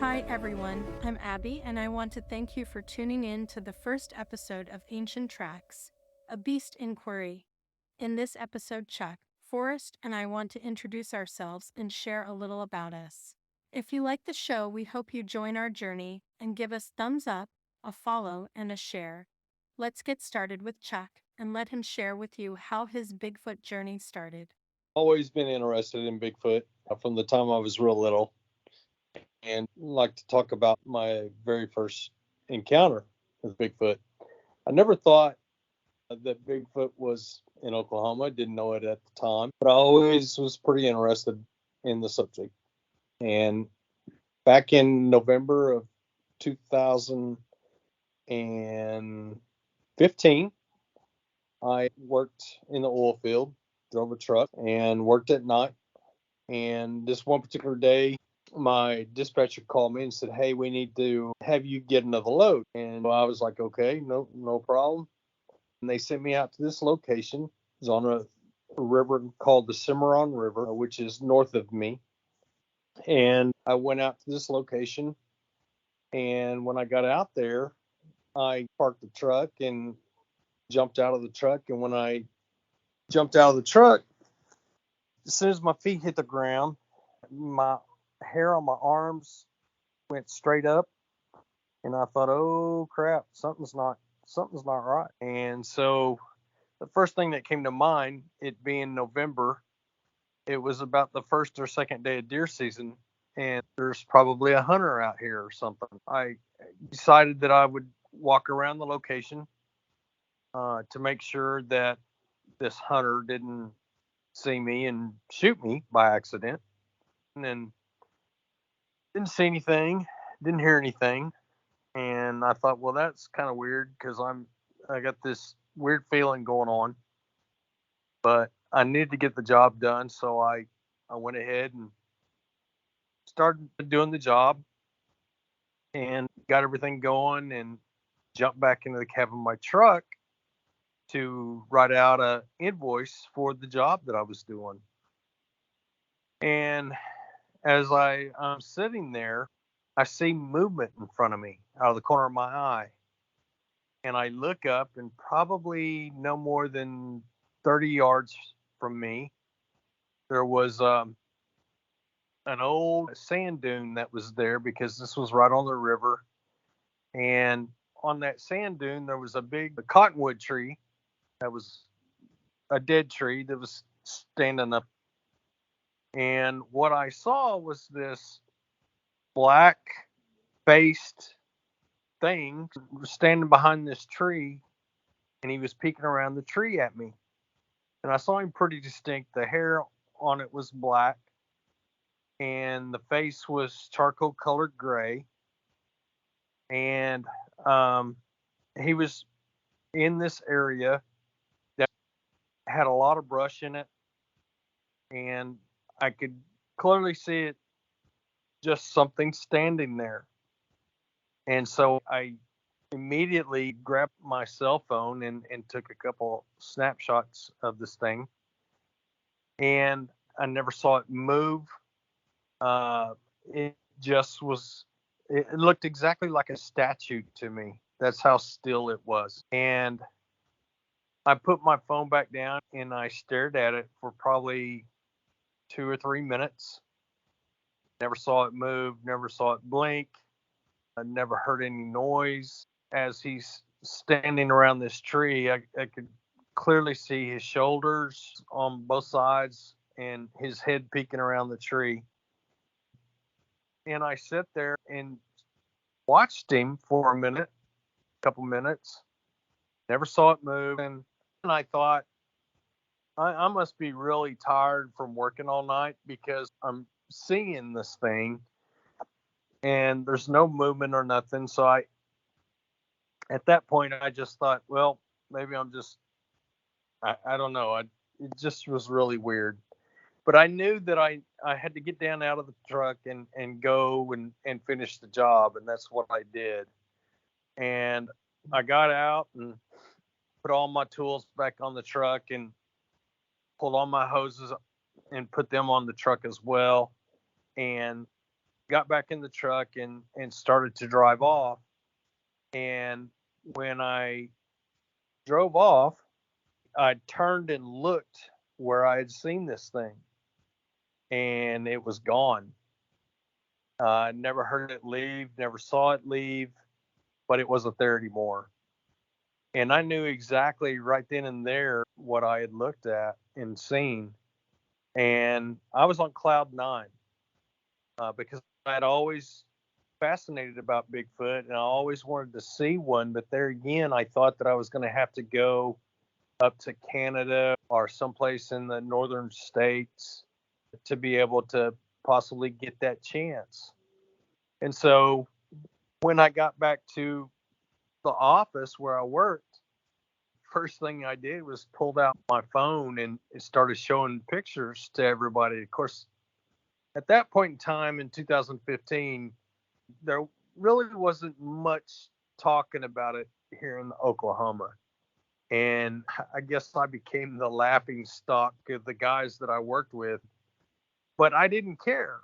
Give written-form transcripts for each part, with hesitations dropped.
Hi, everyone. I'm Abby, and I want to thank you for tuning in to the first episode of Ancient Tracks, a Beast Inquiry. In this episode, Chuck, Forrest, and I want to introduce ourselves and share a little about us. If you like the show, we hope you join our journey and give us thumbs up, a follow, and a share. Let's get started with Chuck and let him share with you how his Bigfoot journey started. Always been interested in Bigfoot from the time I was real little, and like to talk about my very first encounter with Bigfoot. I never thought that Bigfoot was in Oklahoma. Didn't know it at the time, but I always was pretty interested in the subject. And back in November of 2015, I worked in the oil field, drove a truck, and worked at night. And this one particular day, my dispatcher called me and said, "Hey, we need to have you get another load." And I was like, "Okay, no problem." And they sent me out to this location. It's on a river called the Cimarron River, which is north of me. And I went out to this location. And when I got out there, I parked the truck and jumped out of the truck. And when I jumped out of the truck, as soon as my feet hit the ground, my hair on my arms went straight up, and I thought, "Oh crap, something's not right." And so the first thing that came to mind, it being November, it was about the first or second day of deer season, and there's probably a hunter out here or something. I decided that I would walk around the location to make sure that this hunter didn't see me and shoot me by accident. And then didn't see anything, didn't hear anything, and I thought, well, that's kind of weird because I got this weird feeling going on, but I needed to get the job done, so I went ahead and started doing the job and got everything going and jumped back into the cab of my truck to write out a invoice for the job that I was doing. And as I'm sitting there, I see movement in front of me out of the corner of my eye. And I look up, and probably no more than 30 yards from me, there was an old sand dune that was there because this was right on the river. And on that sand dune, there was a big cottonwood tree that was a dead tree that was standing up. And what I saw was this black faced thing standing behind this tree, and he was peeking around the tree at me. And I saw him pretty distinct. The hair on it was black, and the face was charcoal colored gray. And um, he was in this area that had a lot of brush in it, and I could clearly see it, just something standing there. And so I immediately grabbed my cell phone and took a couple snapshots of this thing. And I never saw it move. It just was, it looked exactly like a statue to me. That's how still it was. And I put my phone back down and I stared at it for probably 2 or 3 minutes. Never saw it move, never saw it blink. I never heard any noise. As he's standing around this tree, I could clearly see his shoulders on both sides and his head peeking around the tree. And I sat there and watched him for a minute, a couple minutes, never saw it move. And I thought, I must be really tired from working all night because I'm seeing this thing and there's no movement or nothing. So at that point, I just thought, well, maybe I don't know. It just was really weird. But I knew that I had to get down out of the truck and go and finish the job. And that's what I did. And I got out and put all my tools back on the truck and pulled all my hoses and put them on the truck as well. And got back in the truck and started to drive off. And when I drove off, I turned and looked where I had seen this thing, and it was gone. Never heard it leave, never saw it leave, but it wasn't there anymore. And I knew exactly right then and there what I had looked at and seen. And I was on cloud nine because I had always fascinated about Bigfoot and I always wanted to see one. But there again, I thought that I was going to have to go up to Canada or someplace in the northern states to be able to possibly get that chance. And so when I got back to the office where I worked, first thing I did was pulled out my phone and it started showing pictures to everybody. Of course, at that point in time in 2015, there really wasn't much talking about it here in Oklahoma. And I guess I became the laughing stock of the guys that I worked with, but I didn't care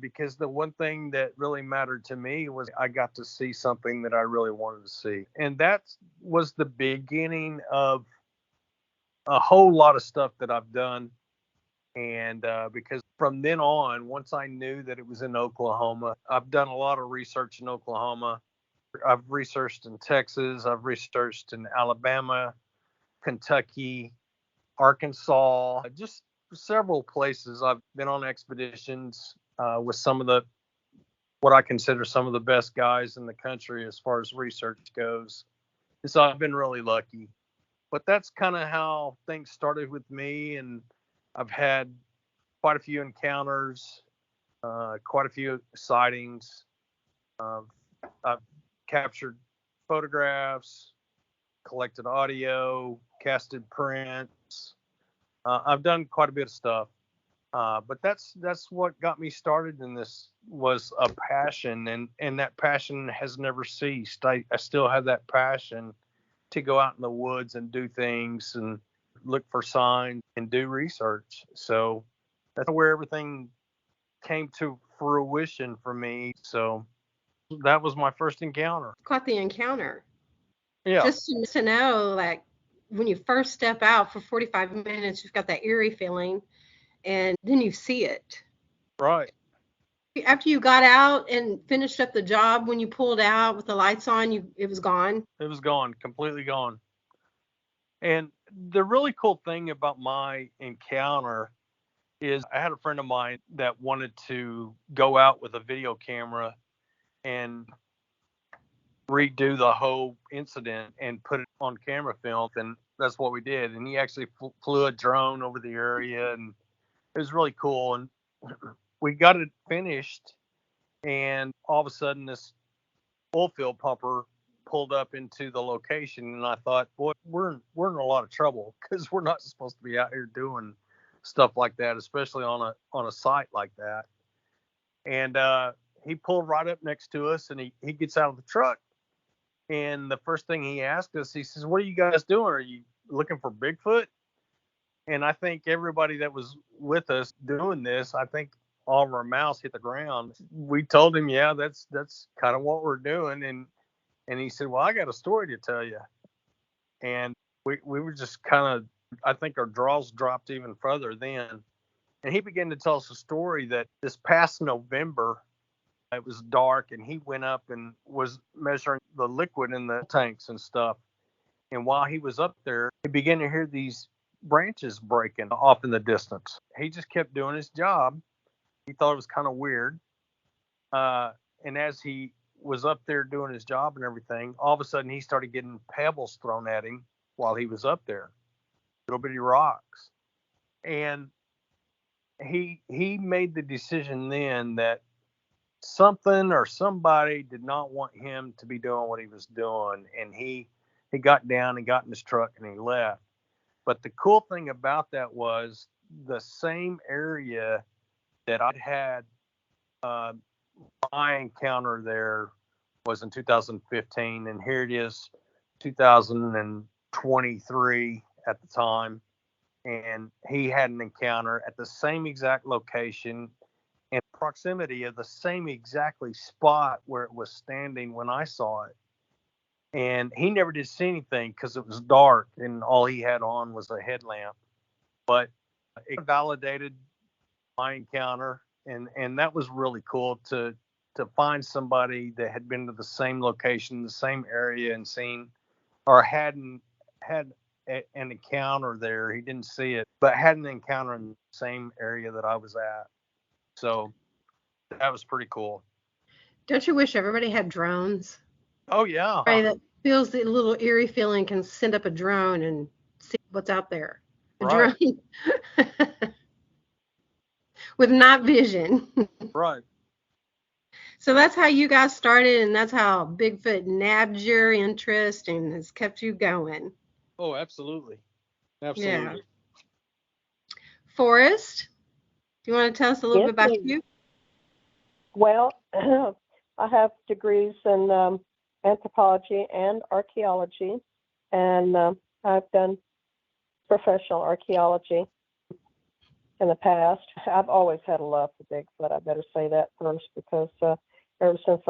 because the one thing that really mattered to me was I got to see something that I really wanted to see. And that was the beginning of a whole lot of stuff that I've done. And because from then on, once I knew that it was in Oklahoma, I've done a lot of research in Oklahoma. I've researched in Texas, I've researched in Alabama, Kentucky, Arkansas, just several places. I've been on expeditions with some of the what I consider some of the best guys in the country as far as research goes. And so I've been really lucky. But that's kind of how things started with me, and I've had quite a few encounters, quite a few sightings. Uh, I've captured photographs, collected audio, casted prints. I've done quite a bit of stuff, but that's what got me started in this was a passion, and that passion has never ceased. I still have that passion to go out in the woods and do things and look for signs and do research. So that's where everything came to fruition for me. So that was my first encounter. Quite the encounter. Yeah, Just to know, like, when you first step out for 45 minutes, you've got that eerie feeling, and then you see it. right. After you got out and finished up the job, when you pulled out with the lights on, it was gone. It was gone, completely gone. And the really cool thing about my encounter is I had a friend of mine that wanted to go out with a video camera and redo the whole incident and put it on camera film. And that's what we did. And he actually flew a drone over the area, and it was really cool. And we got it finished. And all of a sudden, this oil field pumper pulled up into the location. And I thought, boy, we're in a lot of trouble because we're not supposed to be out here doing stuff like that, especially on a site like that. And he pulled right up next to us, and he gets out of the truck. And the first thing he asked us, he says, "What are you guys doing? Are you looking for Bigfoot?" And I think everybody that was with us doing this, I think all of our mouths hit the ground. We told him, "Yeah, that's kind of what we're doing." And he said, "Well, I got a story to tell you." And we were just kind of, I think our draws dropped even further then. And he began to tell us a story that this past November, it was dark, and he went up and was measuring the liquid in the tanks and stuff. And while he was up there, he began to hear these branches breaking off in the distance. He just kept doing his job. He thought it was kind of weird. And as he was up there doing his job and everything, all of a sudden he started getting pebbles thrown at him while he was up there, little bitty rocks. And he made the decision then that something or somebody did not want him to be doing what he was doing, and he got down and got in his truck and he left. But the cool thing about that was the same area that I'd had uh, my encounter there was in 2015, and here it is 2023 at the time, and he had an encounter at the same exact location and proximity of the same exactly spot where it was standing when I saw it. And he never did see anything because it was dark and all he had on was a headlamp. But it validated my encounter, and that was really cool to find somebody that had been to the same location, the same area, and seen or hadn't had an encounter there. He didn't see it, but had an encounter in the same area that I was at. So that was pretty cool. Don't you wish everybody had drones? Oh yeah, Right, that feels the little eerie feeling can send up a drone and see what's out there. A right, drone with night vision. right. So that's how you guys started, and that's how Bigfoot nabbed your interest and has kept you going. Oh, absolutely, Yeah. absolutely. Forrest, do you want to tell us a little Yes, bit about ma'am. you? Well, I have degrees in anthropology and archaeology, and I've done professional archaeology in the past. I've always had a love for Bigfoot. I better say that first because ever since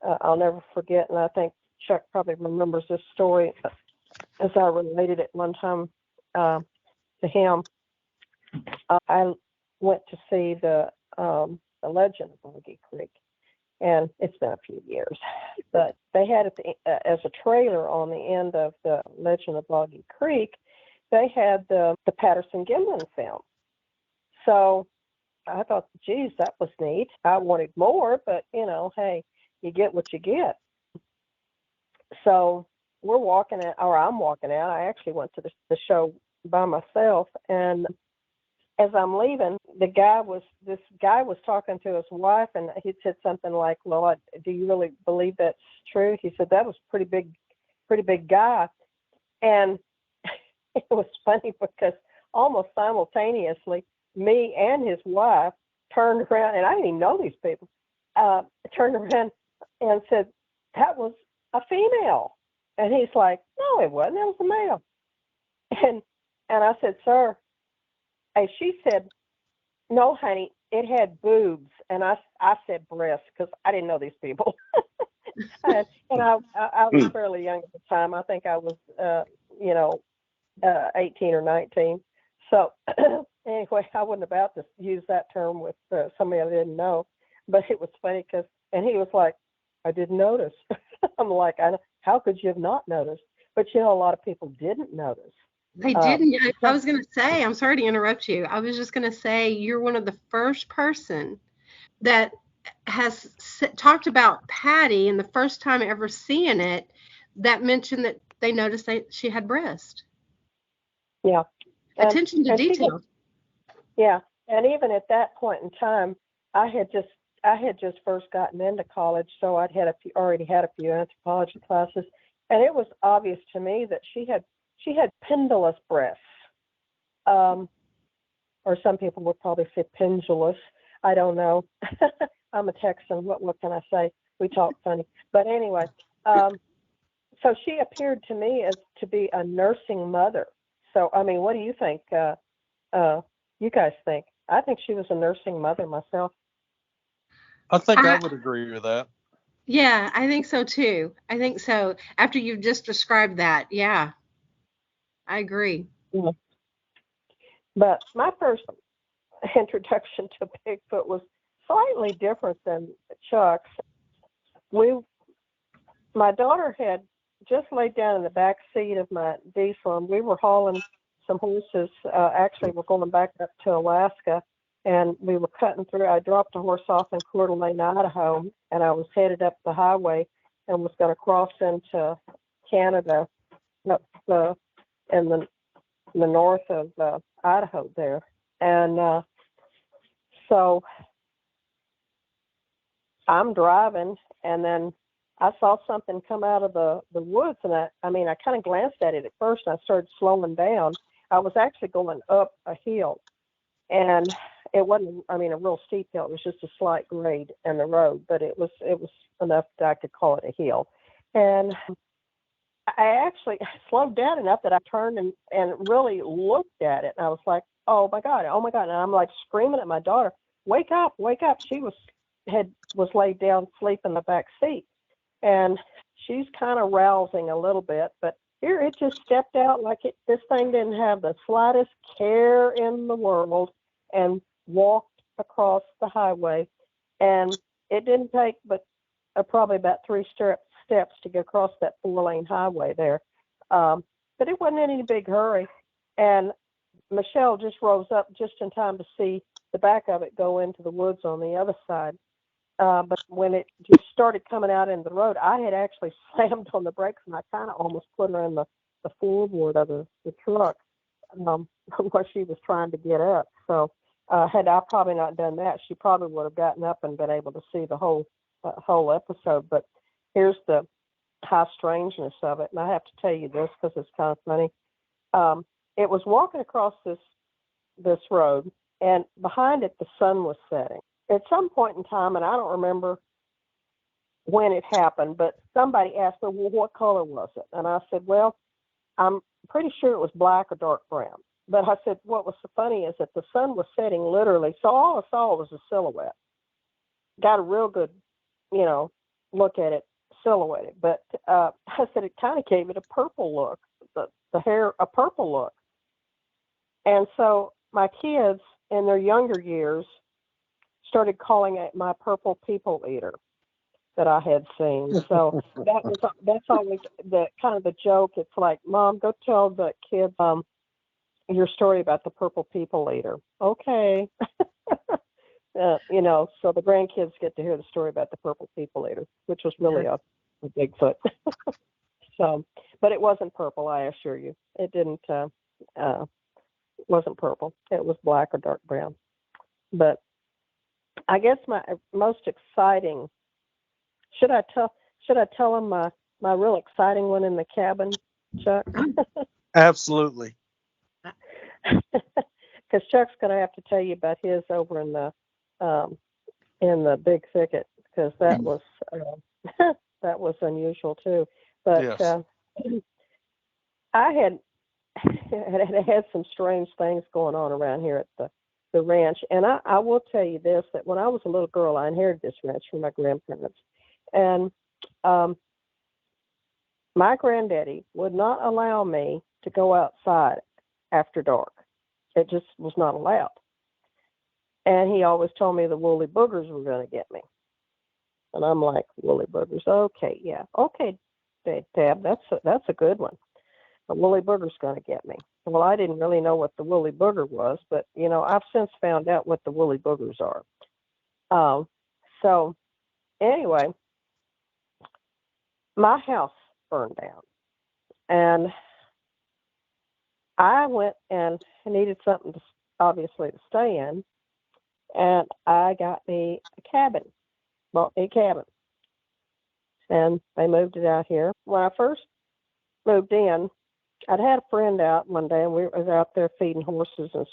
I'll never forget, and I think Chuck probably remembers this story as I related it one time to him. I went to see the Legend of Boggy Creek, and it's been a few years, but they had it as a trailer on the end of the Legend of Boggy Creek. They had the Patterson-Gimlin film. So I thought, geez, that was neat. I wanted more, but hey, you get what you get. So we're walking out, or I'm walking out. I actually went to the show by myself, and as I'm leaving, this guy was talking to his wife, and he said something like, "Well, do you really believe that's true?" He said that was pretty big guy, and it was funny because almost simultaneously, me and his wife turned around, and I didn't even know these people. Turned around and said, "That was a female," and he's like, "No, it wasn't. It was a male." And I said, "Sir," and she said, "No, honey, it had boobs." And I said breasts because I didn't know these people. and I was fairly young at the time. I think I was, 18 or 19. So anyway, I wasn't about to use that term with somebody I didn't know. But it was funny and he was like, "I didn't notice." I'm like, "How could you have not noticed?" But a lot of people didn't notice. They didn't. I was going to say, I'm sorry to interrupt you. I was just going to say, you're one of the first person that has talked about Patty and the first time ever seeing it that mentioned that they noticed that she had breast. Yeah. Attention to detail. Yeah. And even at that point in time, I had just first gotten into college, so I'd already had a few anthropology classes, and it was obvious to me that she had pendulous breasts. Or some people would probably say pendulous. I don't know. I'm a Texan. What can I say? We talk funny. But anyway, so she appeared to me as to be a nursing mother. So, I mean, what do you think? You guys think? I think she was a nursing mother myself. I think I would agree with that. Yeah, I think so too. I think so. After you've just described that, yeah, I agree. Yeah. But my first introduction to Bigfoot was slightly different than Chuck's. My daughter had just laid down in the back seat of my diesel, and we were hauling some horses. Actually, we're going back up to Alaska, and we were cutting through. I dropped a horse off in Coeur d'Alene, Idaho, and I was headed up the highway and was going to cross into Canada, up in the north of Idaho there. And so I'm driving, and then I saw something come out of the woods, and I kind of glanced at it at first, and I started slowing down. I was actually going up a hill, and it wasn't, a real steep hill. It was just a slight grade in the road, but it was enough that I could call it a hill. And I actually slowed down enough that I turned and really looked at it, and I was like, oh my God. And I'm like screaming at my daughter, wake up, wake up. She was laid down asleep in the back seat, and she's kind of rousing a little bit, but here it just stepped out like this thing didn't have the slightest care in the world and walked across the highway. And it didn't take but probably about 3 steps to get across that 4-lane highway there. But it wasn't in any big hurry. And Michelle just rose up just in time to see the back of it go into the woods on the other side. But when it just started coming out into the road, I had actually slammed on the brakes, and I kind of almost put her in the floorboard of the truck where she was trying to get up. So had I probably not done that, she probably would have gotten up and been able to see the whole episode. But here's the high strangeness of it, and I have to tell you this because it's kind of funny. It was walking across this road, and behind it the sun was setting. At some point in time, and I don't remember when it happened, but somebody asked me, well, what color was it? And I said, well, I'm pretty sure it was black or dark brown. But I said, what was so funny is that the sun was setting literally, so all I saw was a silhouette. Got a real good, look at it silhouetted. But I said it kind of gave it a purple look, the hair, a purple look. And so my kids in their younger years started calling it my purple people eater that I had seen. So that's always the kind of the joke. It's like, Mom, go tell the kids your story about the purple people eater. Okay. So the grandkids get to hear the story about the purple people eater, which was really a Bigfoot. So, but it wasn't purple, I assure you. It didn't wasn't purple. It was black or dark brown. But I guess my most exciting, should I tell them my real exciting one in the cabin, Chuck? Absolutely. Because Chuck's going to have to tell you about his over in the big thicket, because that was that was unusual too. But yes. I had some strange things going on around here at the ranch. And I will tell you this, that when I was a little girl, I inherited this ranch from my grandparents. And my granddaddy would not allow me to go outside after dark. It just was not allowed. And he always told me the woolly boogers were going to get me. And I'm like, woolly boogers? Okay, yeah. Okay, Dad, that's a good one. The woolly booger's going to get me. Well, I didn't really know what the woolly booger was, but, I've since found out what the woolly boogers are. So anyway, my house burned down, and I went and needed something obviously to stay in, and I got me bought me a cabin, and they moved it out here. When I first moved in, I'd had a friend out one day, and we was out there feeding horses and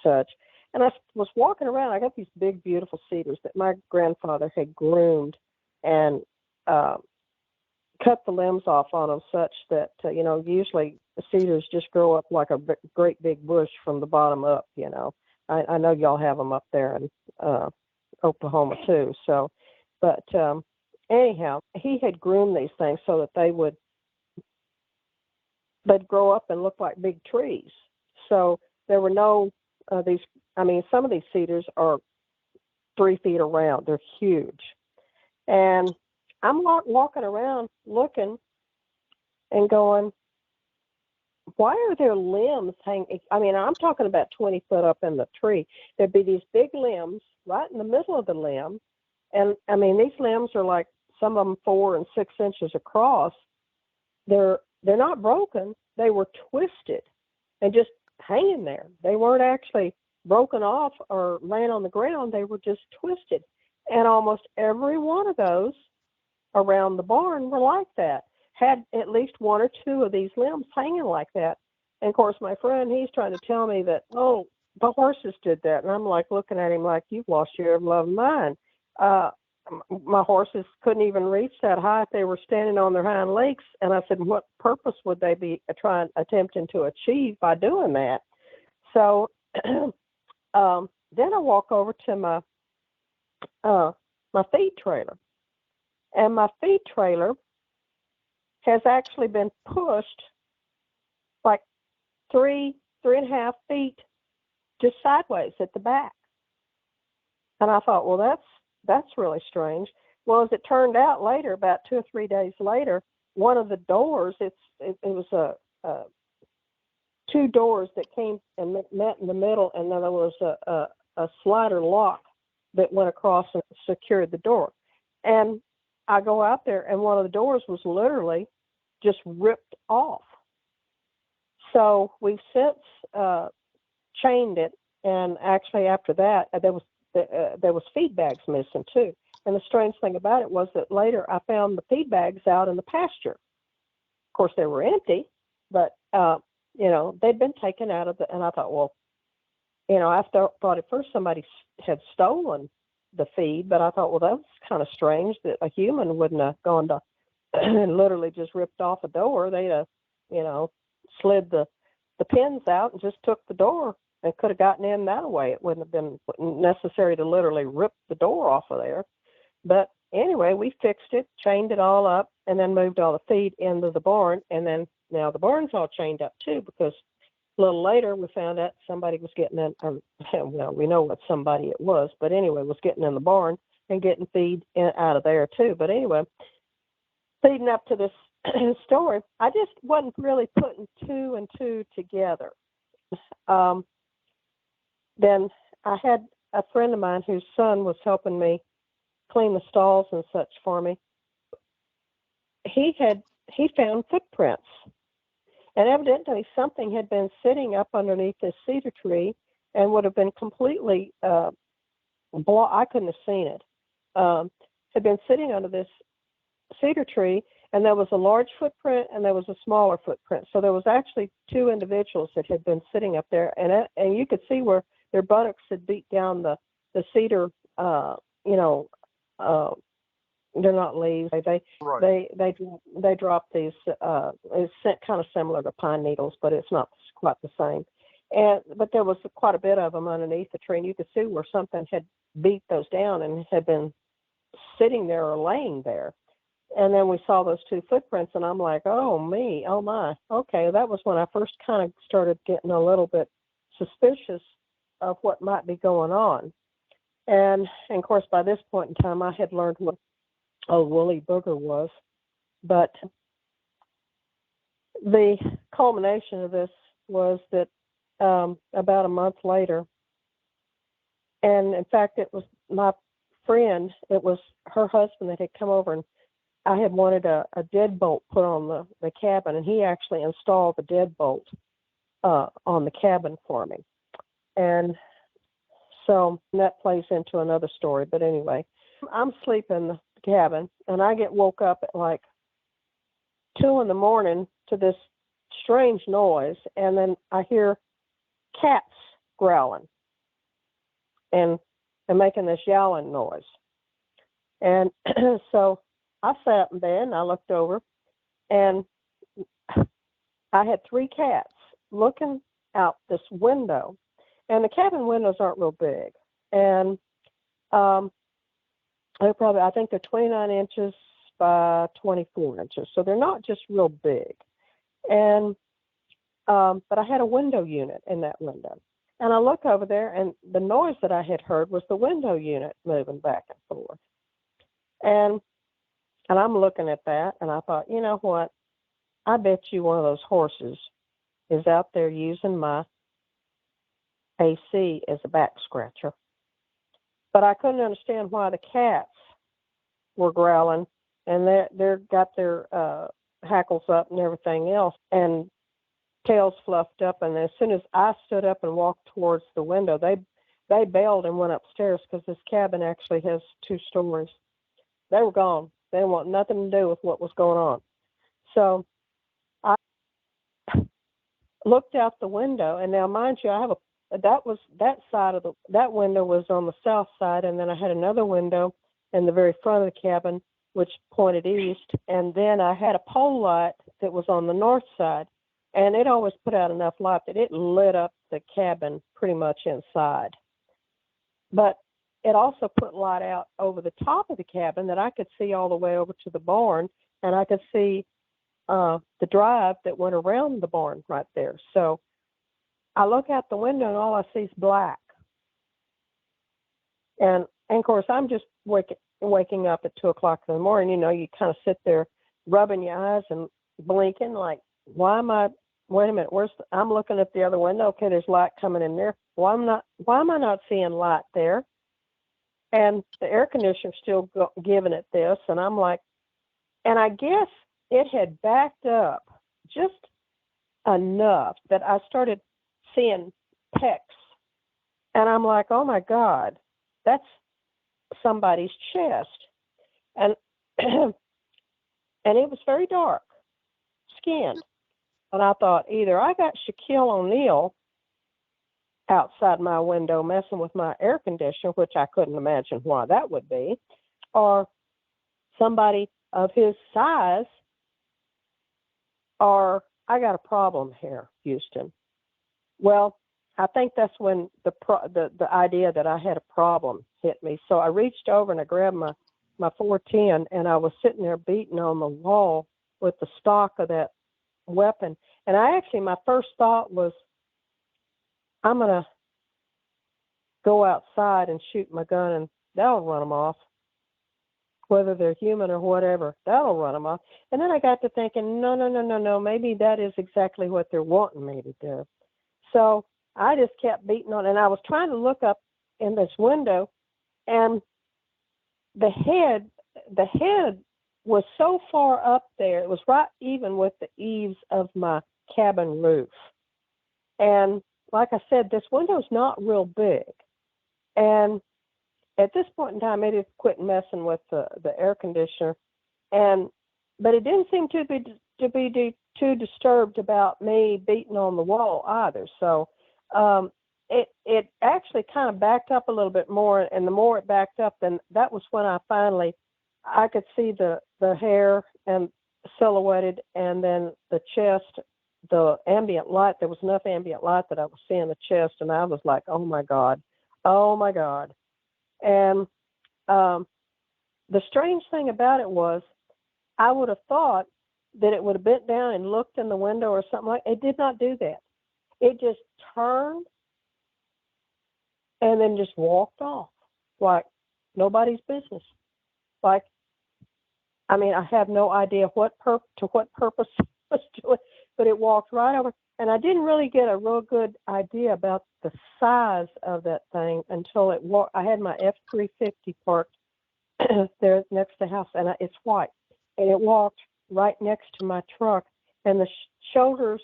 such. And I was walking around. I got these big, beautiful cedars that my grandfather had groomed and cut the limbs off on them, such that usually the cedars just grow up like a great big bush from the bottom up. I know y'all have them up there in Oklahoma too. So, but anyhow, he had groomed these things so that they'd grow up and look like big trees. So there were no some of these cedars are 3 feet around. They're huge. And I'm walking around looking and going, why are there limbs hanging? I'm talking about 20 foot up in the tree. There'd be these big limbs right in the middle of the limb. And these limbs are like, some of them 4 and 6 inches across. They're not broken. They were twisted and just hanging there. They weren't actually broken off or laying on the ground. They were just twisted. And almost every one of those around the barn were like that. Had at least 1 or 2 of these limbs hanging like that. And of course, my friend, he's trying to tell me that, oh, the horses did that. And I'm like looking at him like, you've lost your love of mine. My horses couldn't even reach that high if they were standing on their hind legs. And I said, what purpose would they be attempting to achieve by doing that? So Then I walk over to my feed trailer, and my feed trailer has actually been pushed like 3.5 feet just sideways at the back. And I thought, well, that's really strange. Well, as it turned out later, about 2 or 3 days later, one of the doors, it was a two doors that came and met in the middle, and then there was a slider lock that went across and secured the door. And I go out there, and one of the doors was literally just ripped off. So we've since chained it, and actually after that, there was feed bags missing too. And the strange thing about it was that later I found the feed bags out in the pasture. Of course, they were empty, but they'd been taken out of the. And I thought, well, I thought at first somebody had stolen the feed, but I thought, well, that was kind of strange that a human wouldn't have gone to and literally just ripped off a door. They'd have, slid the pins out and just took the door and could have gotten in that way. It wouldn't have been necessary to literally rip the door off of there. But anyway, we fixed it, chained it all up, and then moved all the feed into the barn. And then now the barn's all chained up too, because a little later we found out somebody was getting in, well, we know what somebody it was, but anyway, was getting in the barn and getting feed out of there too. But anyway, leading up to this story, I just wasn't really putting two and two together. Then I had a friend of mine whose son was helping me clean the stalls and such for me. He found footprints, and evidently something had been sitting up underneath this cedar tree and would have been completely I couldn't have seen it. Had been sitting under this cedar tree, and there was a large footprint and there was a smaller footprint. So there was actually two individuals that had been sitting up there, and you could see where their buttocks had beat down the cedar. They're not leaves. They drop these. It's kind of similar to pine needles, but it's not quite the same. But there was quite a bit of them underneath the tree, and you could see where something had beat those down and had been sitting there or laying there. And then we saw those two footprints, and I'm like, oh my, okay. That was when I first kind of started getting a little bit suspicious of what might be going on. And of course, by this point in time, I had learned what a woolly booger was. But the culmination of this was that about a month later, and in fact, it was my friend, it was her husband that had come over, and I had wanted a deadbolt put on the cabin, and he actually installed the deadbolt on the cabin for me. And so that plays into another story. But anyway, I'm sleeping in the cabin, and I get woke up at like 2 a.m. to this strange noise, and then I hear cats growling and making this yowling noise. And so I sat up in bed and I looked over, and I had 3 cats looking out this window. And the cabin windows aren't real big. And I think they're 29 inches by 24 inches. So they're not just real big. And but I had a window unit in that window. And I look over there, and the noise that I had heard was the window unit moving back and forth. And I'm looking at that, and I thought, you know what? I bet you one of those horses is out there using my AC as a back scratcher. But I couldn't understand why the cats were growling, and they're got their hackles up and everything else, and tails fluffed up. And as soon as I stood up and walked towards the window, they bailed and went upstairs, because this cabin actually has 2 stories. They were gone. They didn't want nothing to do with what was going on. So I looked out the window, and now mind you, that window was on the south side, and then I had another window in the very front of the cabin which pointed east, and then I had a pole light that was on the north side, and it always put out enough light that it lit up the cabin pretty much inside. but it also put light out over the top of the cabin that I could see all the way over to the barn, and I could see the drive that went around the barn right there. So I look out the window and all I see is black. And of course, I'm just waking up at 2 o'clock in the morning. You know, you kind of sit there rubbing your eyes and blinking like, wait a minute, I'm looking at the other window. Okay, there's light coming in there. Why am I not seeing light there? And the air conditioner's still giving it this. And I'm like, and I guess it had backed up just enough that I started seeing pecs. And I'm like, oh my God, that's somebody's chest. And and it was very dark skinned. And I thought either I got Shaquille O'Neal outside my window messing with my air conditioner, which I couldn't imagine why that would be, or somebody of his size, or I got a problem here, Houston. Well, I think that's when the idea that I had a problem hit me. So I reached over and I grabbed my 410, and I was sitting there beating on the wall with the stock of that weapon. And my first thought was, I'm going to go outside and shoot my gun, and that'll run them off. Whether they're human or whatever, that'll run them off. And then I got to thinking, no, maybe that is exactly what they're wanting me to do. So I just kept beating on, and I was trying to look up in this window, and the head was so far up there, it was right even with the eaves of my cabin roof. And like I said, this window's not real big. And at this point in time, it had quit messing with the air conditioner. But it didn't seem to be too disturbed about me beating on the wall either. So it actually kind of backed up a little bit more. And the more it backed up, then that was when I could see the hair and silhouetted, and then the chest, the ambient light. There was enough ambient light that I was seeing the chest, and I was like, oh my God. And the strange thing about it was, I would have thought that it would have bent down and looked in the window or something like. It did not do that. It just turned and then just walked off like nobody's business. Like, I mean, I have no idea to what purpose it was doing, but it walked right over. And I didn't really get a real good idea about the size of that thing until it walked. I had my F-350 parked there next to the house, and it's white. And it walked right next to my truck, and the shoulders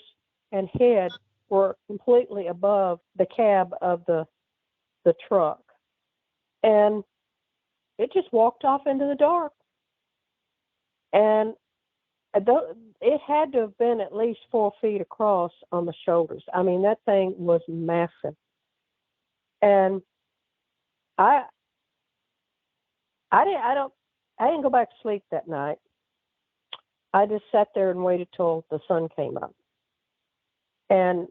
and head were completely above the cab of the truck. And it just walked off into the dark. And it had to have been at least 4 feet across on the shoulders. I mean, that thing was massive. And I didn't go back to sleep that night. I just sat there and waited till the sun came up. And,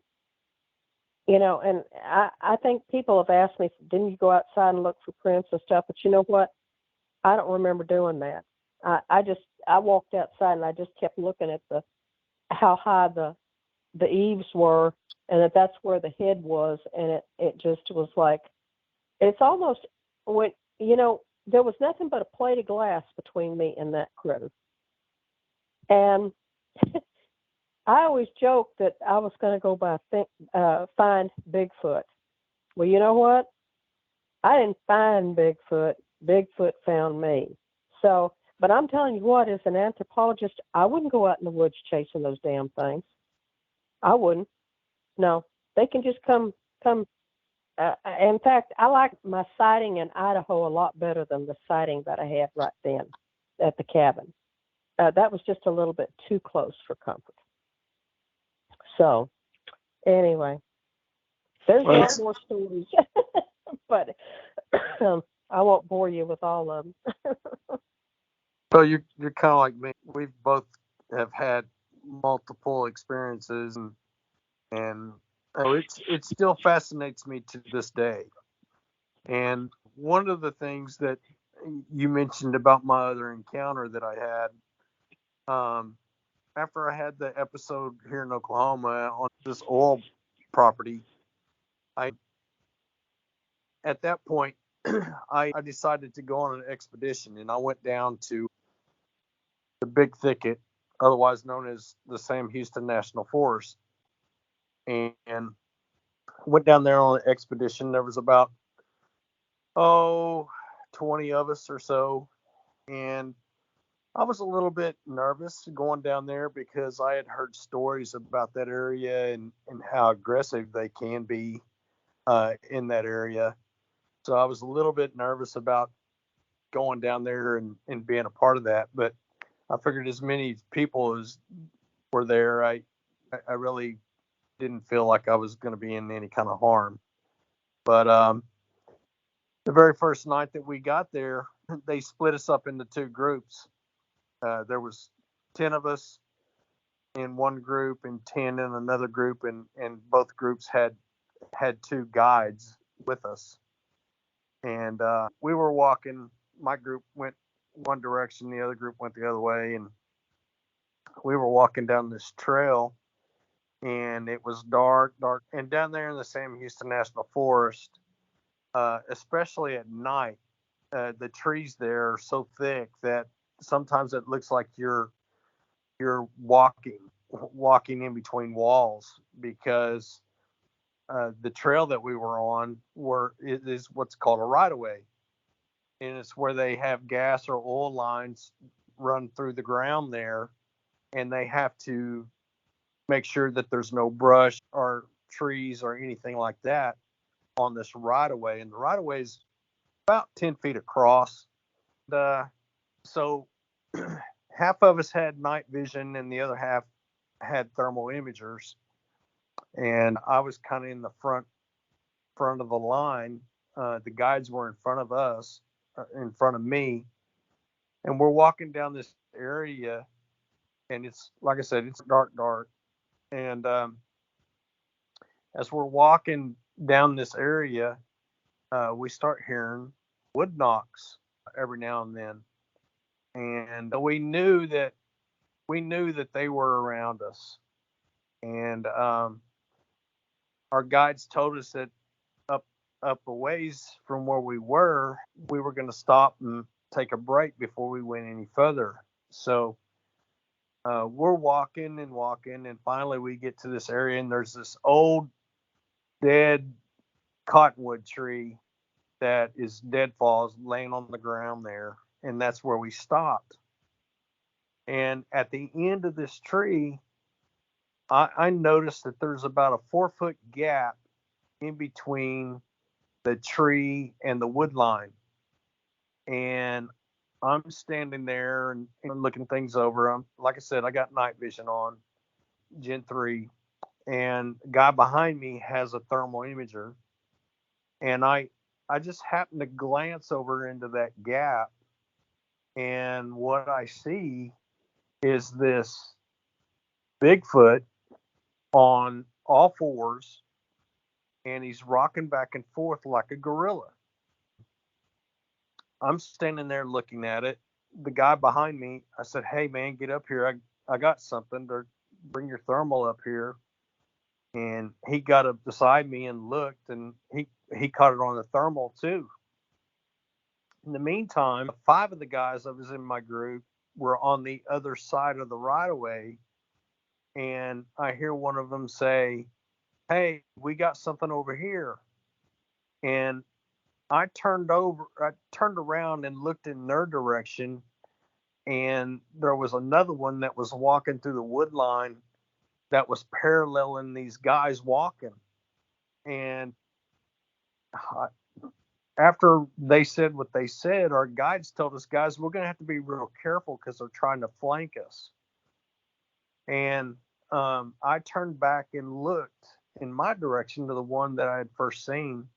you know, and I think people have asked me, didn't you go outside and look for prints and stuff? But you know what? I don't remember doing that. I walked outside and I just kept looking at how high the eaves were, and that's where the head was. And it just was like, it's almost when, you know, there was nothing but a plate of glass between me and that critter. And I always joked that I was going to go find Bigfoot. Well, you know what? I didn't find Bigfoot. Bigfoot found me. So, but I'm telling you what, as an anthropologist, I wouldn't go out in the woods chasing those damn things. I wouldn't. No, they can just come. In fact, I like my sighting in Idaho a lot better than the sighting that I had right then at the cabin. That was just a little bit too close for comfort. So, anyway, there's a lot more stories, but I won't bore you with all of them. So you're kind of like me. We both have had multiple experiences, and it still fascinates me to this day. And one of the things that you mentioned about my other encounter that I had, after I had the episode here in Oklahoma on this oil property, I at that point I decided to go on an expedition, and I went down to the Big Thicket, otherwise known as the Sam Houston National Forest, and went down there on an expedition. There was about 20 of us or so, and I was a little bit nervous going down there because I had heard stories about that area and how aggressive they can be in that area. So I was a little bit nervous about going down there and being a part of that. But I figured as many people as were there, I really didn't feel like I was going to be in any kind of harm. But the very first night that we got there, they split us up into two groups. There was 10 of us in one group and 10 in another group, and both groups had two guides with us. And we were walking. My group went one direction, the other group went the other way, and we were walking down this trail, and it was dark, dark. And down there in the Sam Houston National Forest, especially at night, the trees there are so thick that sometimes it looks like you're walking in between walls because the trail that we were on is what's called a right of way, and it's where they have gas or oil lines run through the ground there, and they have to make sure that there's no brush or trees or anything like that on this right of way. And the right of way is about 10 feet across. So half of us had night vision and the other half had thermal imagers. And I was kind of in the front of the line. The guides were in front of us, in front of me, and we're walking down this area, and it's like I said, it's dark, dark. And as we're walking down this area, we start hearing wood knocks every now and then, and we knew that they were around us. And our guides told us that up a ways from where we were going to stop and take a break before we went any further. So we're walking and walking, and finally we get to this area, and there's this old dead cottonwood tree that is deadfalls laying on the ground there, and that's where we stopped. And at the end of this tree, I noticed that there's about a 4 foot gap in between the tree and the wood line. And I'm standing there and looking things over. Like I said, I got night vision on, Gen 3, and the guy behind me has a thermal imager. And I just happened to glance over into that gap, and what I see is this Bigfoot on all fours, and he's rocking back and forth like a gorilla. I'm standing there looking at it. The guy behind me, I said, "Hey man, get up here. I got something to bring your thermal up here." And he got up beside me and looked, and he caught it on the thermal too. In the meantime, 5 of the guys that was in my group were on the other side of the right of way, and I hear one of them say, "Hey, we got something over here." And I turned around and looked in their direction, and there was another one that was walking through the wood line that was paralleling these guys walking. And after they said what they said, our guides told us, "Guys, we're going to have to be real careful because they're trying to flank us." And I turned back and looked in my direction to the one that I had first seen,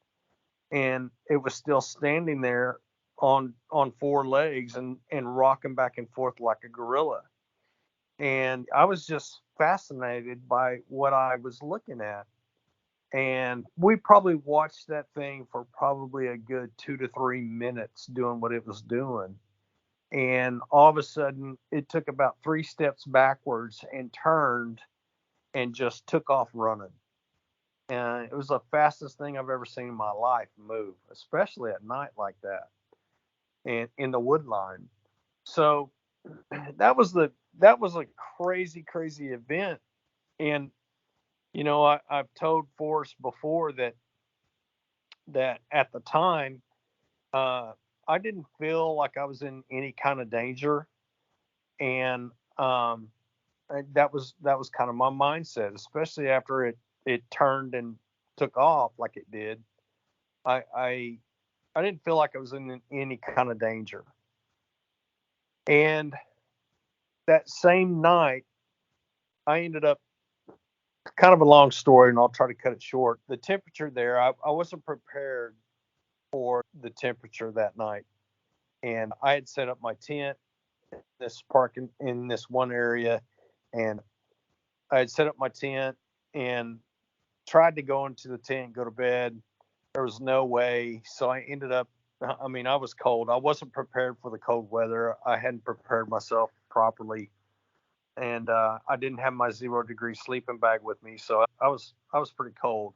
and it was still standing there on 4 legs and rocking back and forth like a gorilla. And I was just fascinated by what I was looking at. And we probably watched that thing for probably a good 2 to 3 minutes doing what it was doing. And all of a sudden, it took about 3 steps backwards and turned and just took off running. And it was the fastest thing I've ever seen in my life move, especially at night like that and in the wood line. So that was a crazy event. And I've told Forrest before that at the time, uh, I didn't feel like I was in any kind of danger, and that was kind of my mindset, especially after it turned and took off like it did. I didn't feel like I was in any kind of danger. And that same night, I ended up, kind of a long story, and I'll try to cut it short. The temperature there, I wasn't prepared for the temperature that night. And I had set up my tent, this park in this one area, and I had set up my tent and tried to go into the tent, go to bed. There was no way. So I ended up, I mean, I was cold. I wasn't prepared for the cold weather. I hadn't prepared myself properly. And I didn't have my 0 degree sleeping bag with me. So I was pretty cold.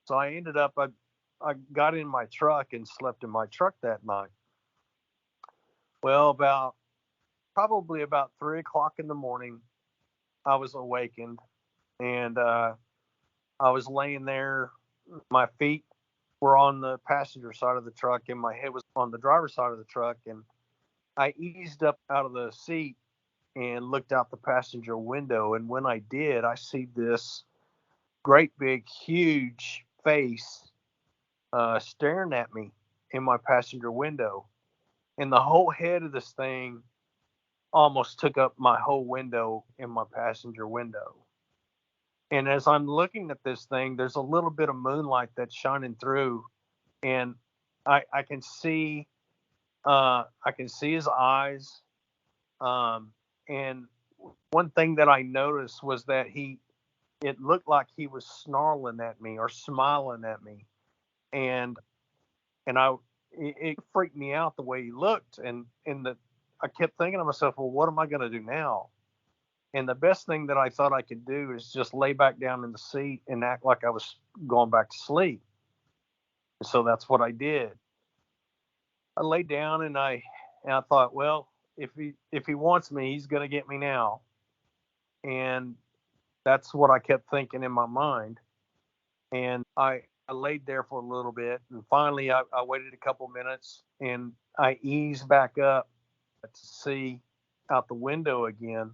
So I ended up, I got in my truck and slept in my truck that night. Well, probably about 3 o'clock in the morning, I was awakened, and I was laying there. My feet were on the passenger side of the truck, and my head was on the driver's side of the truck. And I eased up out of the seat and looked out the passenger window. And when I did, I see this great big, huge face staring at me in my passenger window. And the whole head of this thing almost took up my whole window in my passenger window. And as I'm looking at this thing, there's a little bit of moonlight that's shining through, and I can see his eyes. And one thing that I noticed was that it looked like he was snarling at me or smiling at me, and it freaked me out the way he looked, and I kept thinking to myself, well, what am I going to do now? And the best thing that I thought I could do is just lay back down in the seat and act like I was going back to sleep. So that's what I did. I laid down and I thought, well, if he wants me, he's going to get me now. And that's what I kept thinking in my mind. And I laid there for a little bit, and finally I waited a couple minutes, and I eased back up to see out the window again,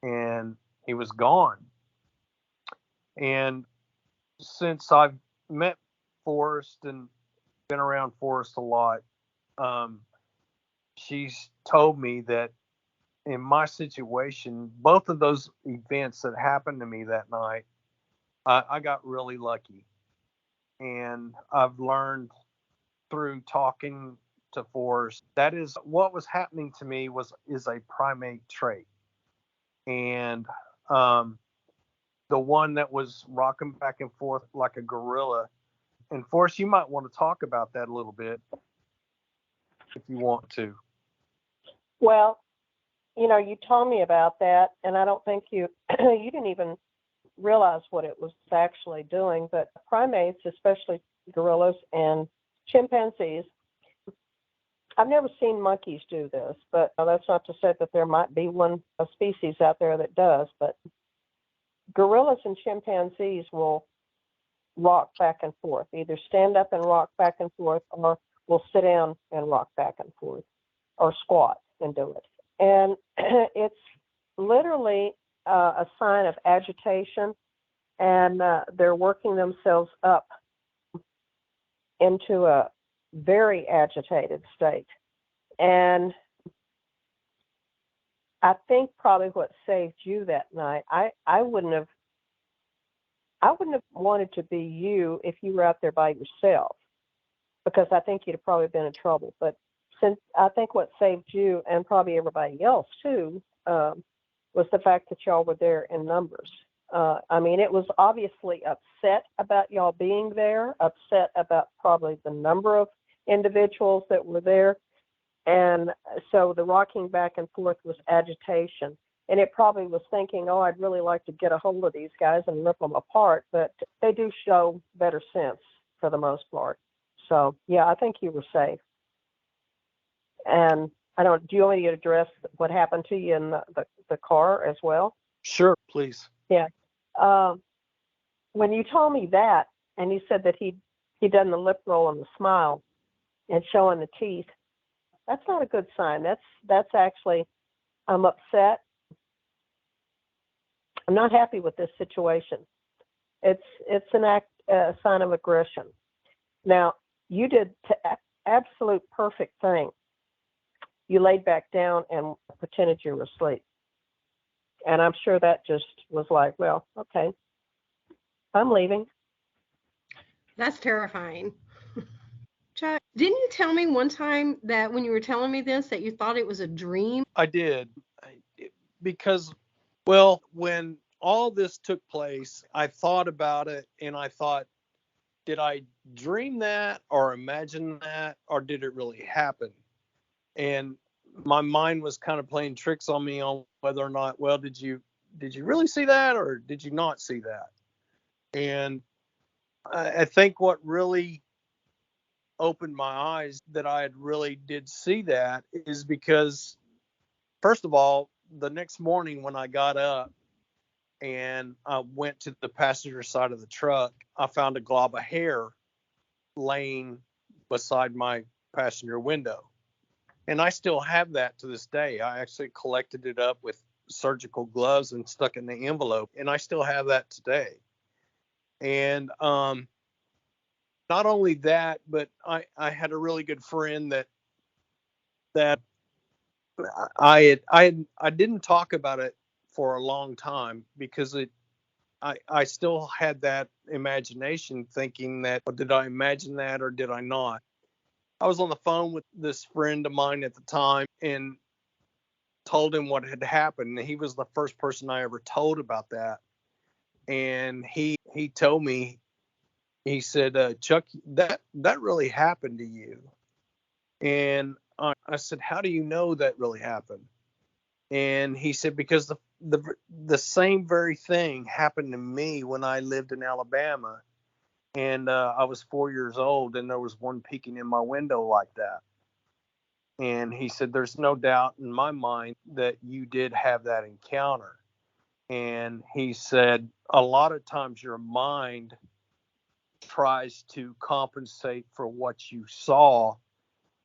and he was gone. And since I've met Forrest and been around Forrest a lot, um, she's told me that in my situation, both of those events that happened to me that night, I got really lucky. And I've learned through talking to Forrest that is what was happening to me is a primate trait. And the one that was rocking back and forth like a gorilla. And Forrest, you might want to talk about that a little bit if you want to. Well, you told me about that, and I don't think you you didn't even realize what it was actually doing. But primates, especially gorillas and chimpanzees, I've never seen monkeys do this, but that's not to say that there might be a species out there that does. But gorillas and chimpanzees will rock back and forth, either stand up and rock back and forth, or will sit down and rock back and forth, or squat and do it. And it's literally a sign of agitation, and they're working themselves up into a very agitated state. And I think probably what saved you that night, I wouldn't have wanted to be you if you were out there by yourself, because I think you'd have probably been in trouble. But since I think what saved you, and probably everybody else too, was the fact that y'all were there in numbers. I mean, it was obviously upset about y'all being there, upset about probably the number of individuals that were there. And so the rocking back and forth was agitation. And it probably was thinking, oh, I'd really like to get a hold of these guys and rip them apart. But they do show better sense for the most part. So, yeah, I think you were safe. And do you want me to address what happened to you in the car as well? Sure, please. Yeah. When you told me that, and you said that he'd done the lip roll and the smile and showing the teeth, that's not a good sign. That's actually, I'm upset. I'm not happy with this situation. It's a sign of aggression. Now, you did the absolute perfect thing. You laid back down and pretended you were asleep. And I'm sure that just was like, well, okay, I'm leaving. That's terrifying. Chuck, didn't you tell me one time that when you were telling me this, that you thought it was a dream? I did. Because, well, when all this took place, I thought about it and I thought, did I dream that or imagine that, or did it really happen? And my mind was kind of playing tricks on me on whether or not, well, did you really see that or did you not see that? And I think what really opened my eyes that I had really did see that is because, first of all, the next morning when I got up and I went to the passenger side of the truck, I found a glob of hair laying beside my passenger window. And I still have that to this day. I actually collected it up with surgical gloves and stuck it in the envelope. And I still have that today. And not only that, but I had a really good friend that I didn't talk about it for a long time because I still had that imagination thinking that, well, did I imagine that or did I not? I was on the phone with this friend of mine at the time and told him what had happened. He was the first person I ever told about that. And he told me, he said, Chuck, that really happened to you. And I said, how do you know that really happened? And he said, because the same very thing happened to me when I lived in Alabama. And I was 4 years old and there was one peeking in my window like that. And he said, there's no doubt in my mind that you did have that encounter. And he said, a lot of times your mind tries to compensate for what you saw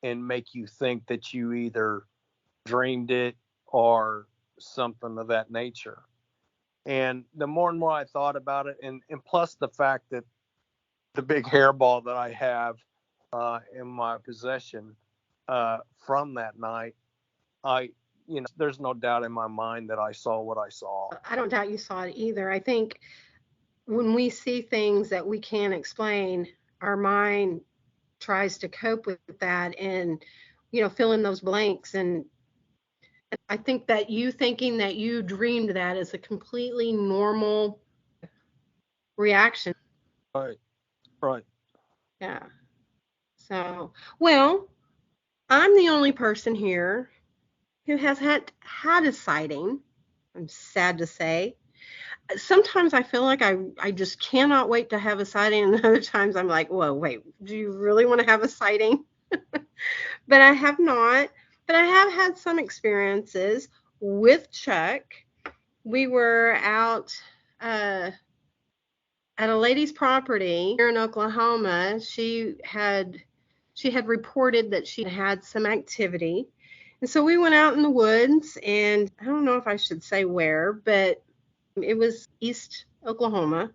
and make you think that you either dreamed it or something of that nature. And the more and more I thought about it, and plus the fact that the big hairball that I have in my possession from that night, there's no doubt in my mind that I saw what I saw. I don't doubt you saw it either. I think when we see things that we can't explain, our mind tries to cope with that and, fill in those blanks. And I think that you thinking that you dreamed that is a completely normal reaction. Right. Yeah. So, well, I'm the only person here who has had a sighting. I'm sad to say. Sometimes I feel like I just cannot wait to have a sighting, and other times I'm like, whoa, wait, do you really want to have a sighting? But I have not. But I have had some experiences with Chuck. We were out at a lady's property here in Oklahoma. She had reported that she had some activity. And so we went out in the woods, and I don't know if I should say where, but it was East Oklahoma.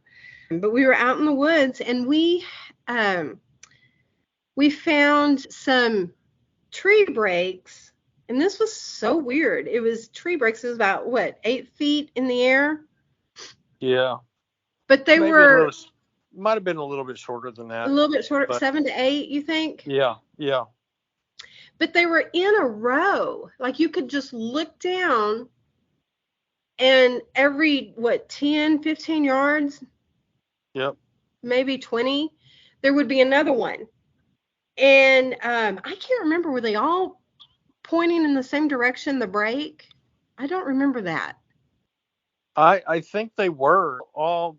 But we were out in the woods, and we found some tree breaks, and this was so weird. It was tree breaks. It was about, 8 feet in the air? Yeah. But they might have been a little bit shorter than that. A little bit shorter, 7 to 8, you think? Yeah. But they were in a row. Like you could just look down And every, 10, 15 yards, Yep. maybe 20, there would be another one. And I can't remember, were they all pointing in the same direction, the break? I don't remember that. I think they were all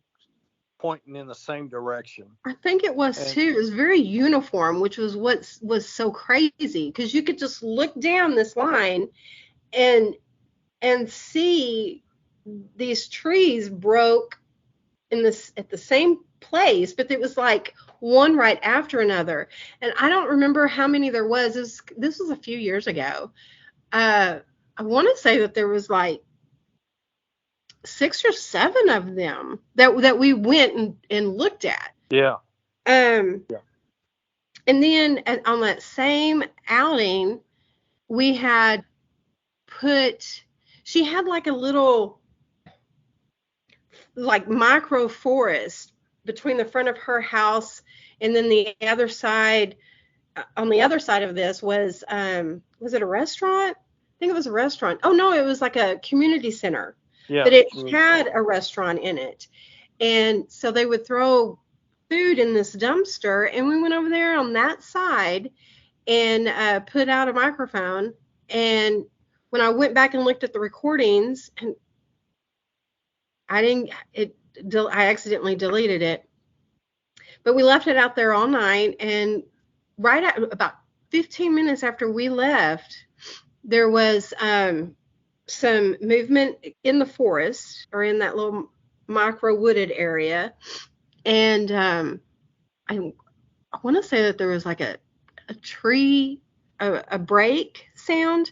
pointing in the same direction. I think it was And too. It was very uniform, which was what was so crazy, because you could just look down this line and see these trees broke in this at the same place, but it was like one right after another. And I don't remember how many there was. This was a few years ago. I want to say that there was like 6 or 7 of them that we went and looked at. yeah. Yeah. Yeah. And then on that same outing, we had she had like a little like micro forest between the front of her house, and then the other side, on the other side of this was it a restaurant? I think it was a restaurant. Oh no, it was like a community center. Yeah. But it had a restaurant in it. And so they would throw food in this dumpster, and we went over there on that side and put out a microphone. And when I went back and looked at the recordings, and I accidentally deleted it, but we left it out there all night. And right at about 15 minutes after we left, there was some movement in the forest, or in that little micro wooded area. And I want to say that there was like a tree, a break sound,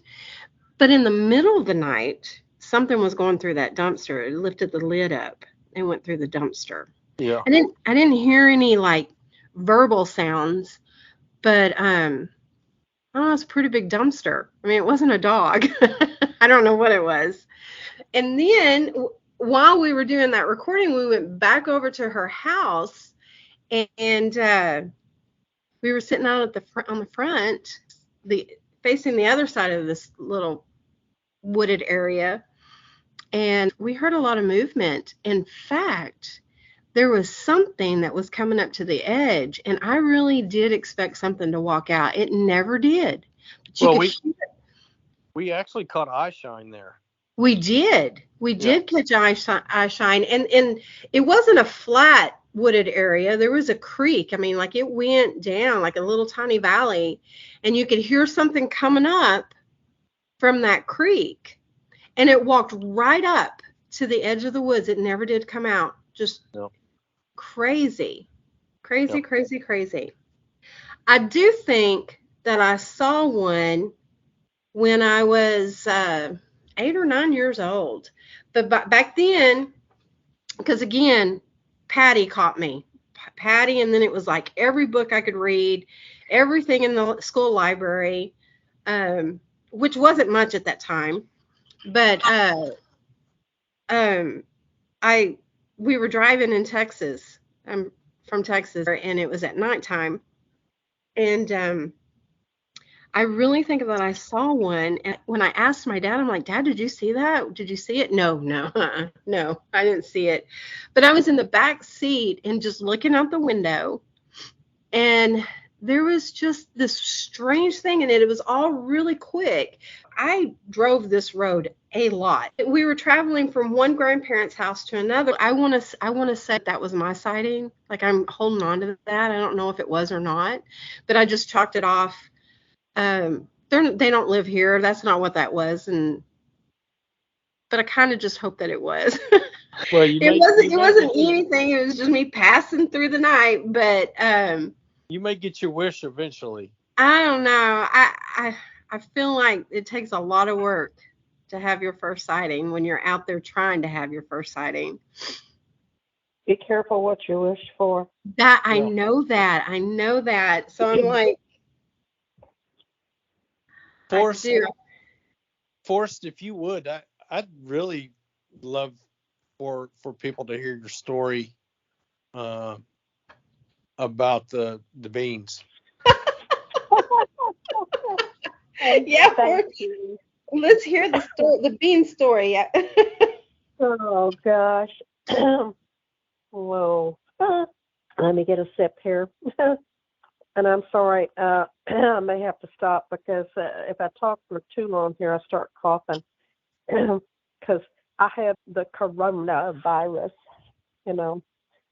but in the middle of the night, something was going through that dumpster. It lifted the lid up and went through the dumpster. Yeah. I didn't hear any like verbal sounds, but oh, it's a pretty big dumpster. I mean, it wasn't a dog. I don't know what it was. And then while we were doing that recording, we went back over to her house, and we were sitting out on the front, facing the other side of this little wooded area, and we heard a lot of movement. In fact, there was something that was coming up to the edge, and I really did expect something to walk out. It never did. Well, we actually caught eye shine there. We did. We did catch eye shine, and it wasn't a flat wooded area. There was a creek. I mean, like it went down like a little tiny valley, and you could hear something coming up from that creek, and it walked right up to the edge of the woods. It never did come out. Just crazy. I do think that I saw one when I was 8 or 9 years old. But back then, because again, Patty caught me. Patty, and then it was like every book I could read, everything in the school library, which wasn't much at that time. But we were driving in Texas. I'm from Texas, and it was at nighttime. And I really think that I saw one. And when I asked my dad, I'm like, Dad, did you see that? Did you see it? No, no, I didn't see it. But I was in the back seat and just looking out the window, and there was just this strange thing in it. It was all really quick. I drove this road a lot. We were traveling from one grandparent's house to another. I want to say that was my sighting. Like, I'm holding on to that. I don't know if it was or not, but I just chalked it off. They don't live here. That's not what that was. But I kind of just hope that it was. Well, it wasn't anything. It was just me passing through the night. But you may get your wish eventually. I don't know. I feel like it takes a lot of work to have your first sighting when you're out there trying to have your first sighting. Be careful what you wish for. I know that. So I'm like, Forrest, if you would, I'd really love for people to hear your story about the beans. Yeah, let's hear the bean story. Oh gosh. Whoa. Let me get a sip here. And I'm sorry, I may have to stop because if I talk for too long here, I start coughing. Because I have the coronavirus. You know,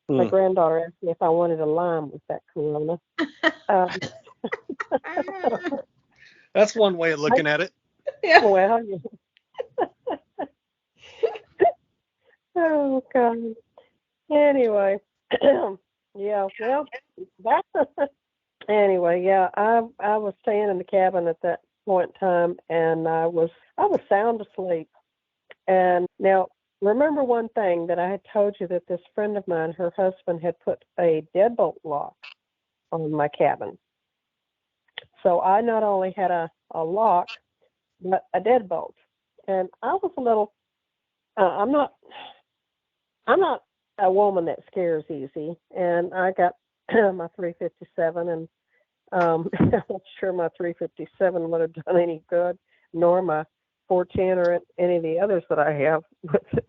my granddaughter asked me if I wanted a lime with that corona. Um, That's one way of looking at it. Yeah. well, oh God. Anyway, yeah. Well, that. Anyway, yeah. I was staying in the cabin at that point in time, and I was sound asleep. And now, remember one thing that I had told you that this friend of mine, her husband, had put a deadbolt lock on my cabin. So I not only had a lock, but a deadbolt. And I was a little. I'm not a woman that scares easy, and I got my 357, and I'm not sure my 357 would have done any good, nor my 410 or any of the others that I have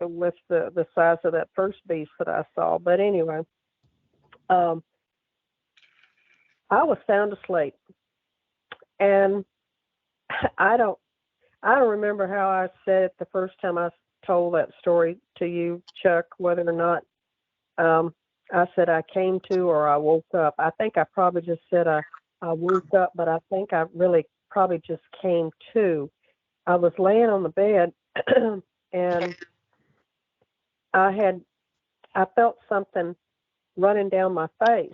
with the size of that first beast that I saw. But anyway, I was sound asleep, and I don't remember how I said it the first time I told that story to you, Chuck, whether or not I said I came to or I woke up. I think I probably just said I woke up, but I think I really probably just came to. I was laying on the bed and I felt something running down my face.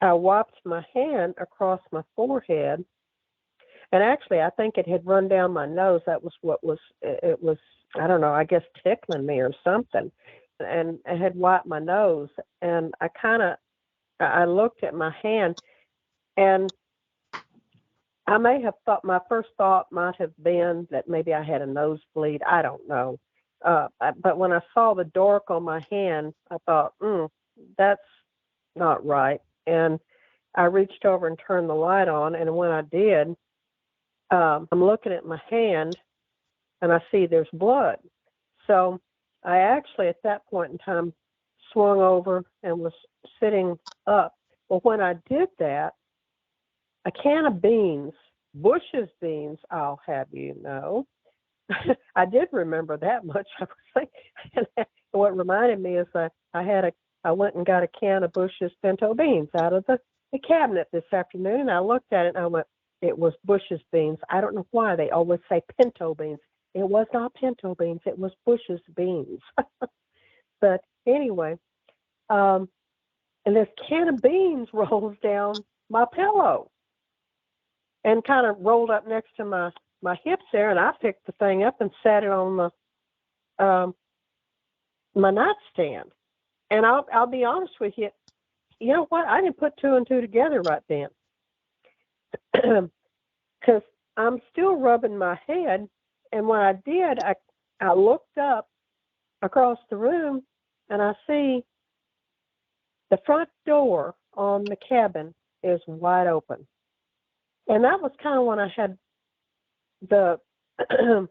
I wiped my hand across my forehead, and actually I think it had run down my nose. That was what it was, I don't know, I guess tickling me or something. And I had wiped my nose, and I looked at my hand, and I may have thought, my first thought might have been that maybe I had a nosebleed. I don't know. But when I saw the dark on my hand, I thought, that's not right. And I reached over and turned the light on, and when I did, I'm looking at my hand, and I see there's blood. So I actually, at that point in time, swung over and was sitting up. Well, when I did that, a can of beans, Bush's beans, I'll have you know. I did remember that much. I was like, what reminded me is I went and got a can of Bush's pinto beans out of the cabinet this afternoon, and I looked at it and I went, it was Bush's beans. I don't know why they always say pinto beans. It was not pinto beans. It was Bush's beans. But anyway, and this can of beans rolls down my pillow and kind of rolled up next to my hips there, and I picked the thing up and sat it on my nightstand. And I'll be honest with you, you know what? I didn't put two and two together right then, because I'm still rubbing my head. And when I did, I looked up across the room, and I see the front door on the cabin is wide open. And that was kind of when I had the the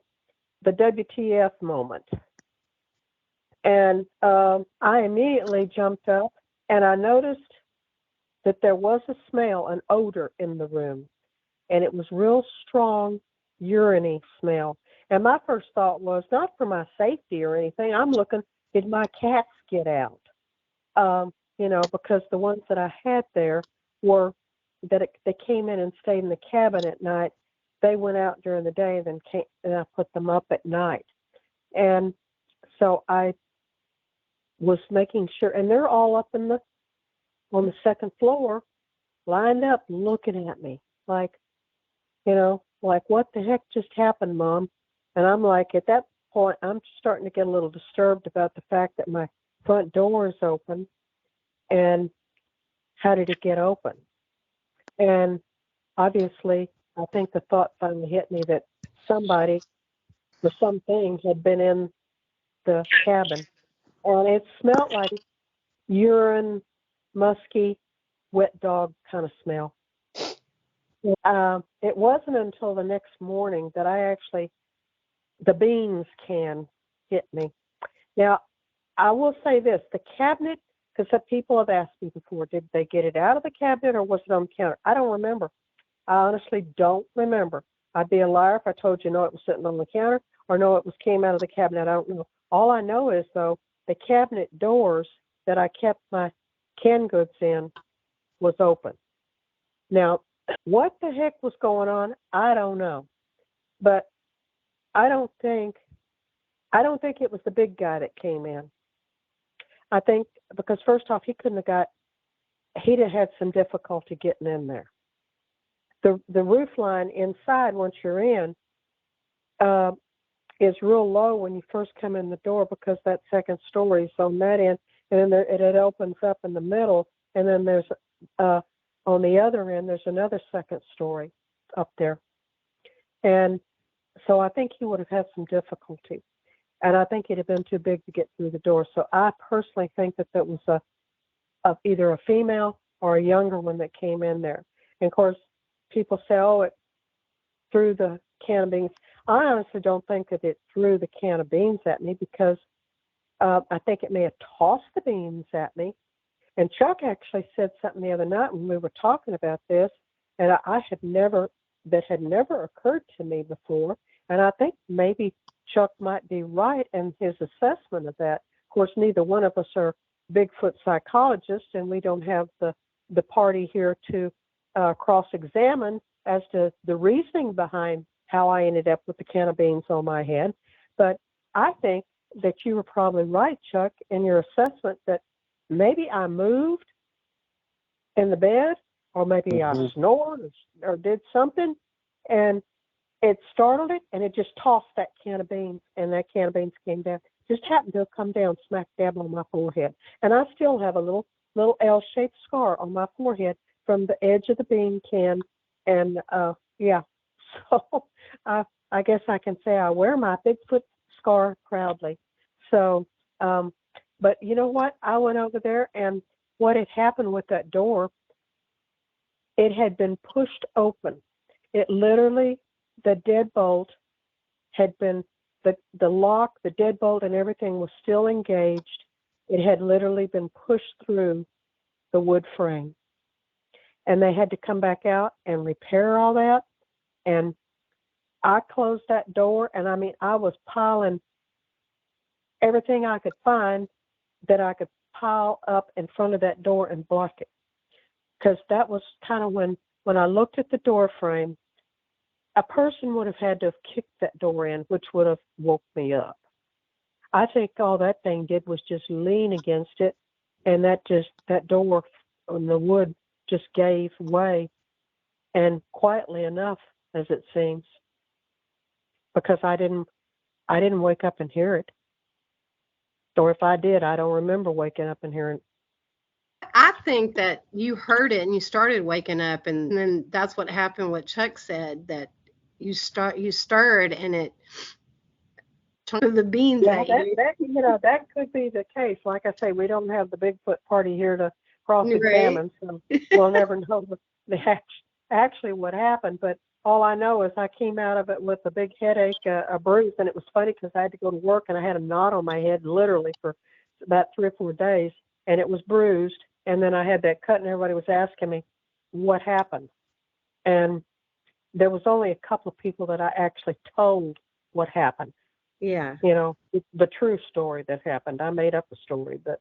WTF moment. And I immediately jumped up, and I noticed that there was a smell, an odor in the room, and it was real strong, urine-y smell. And my first thought was, not for my safety or anything, I'm looking, did my cats get out? Because the ones that I had there were, they came in and stayed in the cabin at night. They went out during the day, and I put them up at night. And so I was making sure, and they're all up on the second floor, lined up, looking at me like, what the heck just happened, Mom? And I'm like, at that point, I'm starting to get a little disturbed about the fact that my front door is open, and how did it get open? And obviously, I think the thought finally hit me that somebody or something had been in the cabin, and it smelled like urine, musky, wet dog kind of smell. It wasn't until the next morning that the beans can hit me. Now, I will say this: the cabinet, because some people have asked me before, did they get it out of the cabinet or was it on the counter? I don't remember. I honestly don't remember. I'd be a liar if I told you no, it was sitting on the counter, or no, it came out of the cabinet. I don't know. All I know is though the cabinet doors that I kept my canned goods in was open. Now, what the heck was going on? I don't know, but I don't think it was the big guy that came in. I think because first off, he'd have had some difficulty getting in there. The roof line inside, once you're in, is real low when you first come in the door because that second story is on that end, and then it opens up in the middle, and then there's on the other end there's another second story up there, and so I think he would have had some difficulty, and I think it'd have been too big to get through the door. So I personally think that was either a female or a younger one that came in there. And of course, people say, "Oh, it threw the can of beans." I honestly don't think that it threw the can of beans at me because I think it may have tossed the beans at me. And Chuck actually said something the other night when we were talking about this, and that had never occurred to me before. And I think maybe Chuck might be right in his assessment of that. Of course, neither one of us are Bigfoot psychologists, and we don't have the party here to cross-examine as to the reasoning behind how I ended up with the can of beans on my head. But I think that you were probably right, Chuck, in your assessment that maybe I moved in the bed, or maybe I snored or did something, and it startled it, and it just tossed that can of beans, and that can of beans came down. Just happened to come down smack dab on my forehead. And I still have a little L-shaped scar on my forehead from the edge of the bean can. And yeah, so I guess I can say I wear my Bigfoot scar proudly. So, but you know what? I went over there, and what had happened with that door, it had been pushed open. It literally, the deadbolt had been, the lock, the deadbolt, and everything was still engaged. It had literally been pushed through the wood frame. And they had to come back out and repair all that. And I closed that door, and I mean, I was piling everything I could find that I could pile up in front of that door and block it. Because that was kind of when I looked at the door frame, a person would have had to have kicked that door in, which would have woke me up. I think all that thing did was just lean against it, and that door on the wood just gave way, and quietly enough, as it seems, because I didn't wake up and hear it. Or if I did, I don't remember waking up and hearing it. I think that you heard it and you started waking up, and then that's what happened. What Chuck said, that you stirred and it turned the beans at you. That could be the case. Like I say, we don't have the Bigfoot party here to cross-examine, so we'll never know actually what happened. But all I know is I came out of it with a big headache, a bruise, and it was funny because I had to go to work and I had a knot on my head literally for about 3 or 4 days, and it was bruised. And then I had that cut, and everybody was asking me what happened. And there was only a couple of people that I actually told what happened. Yeah. You know, the true story that happened. I made up a story, but,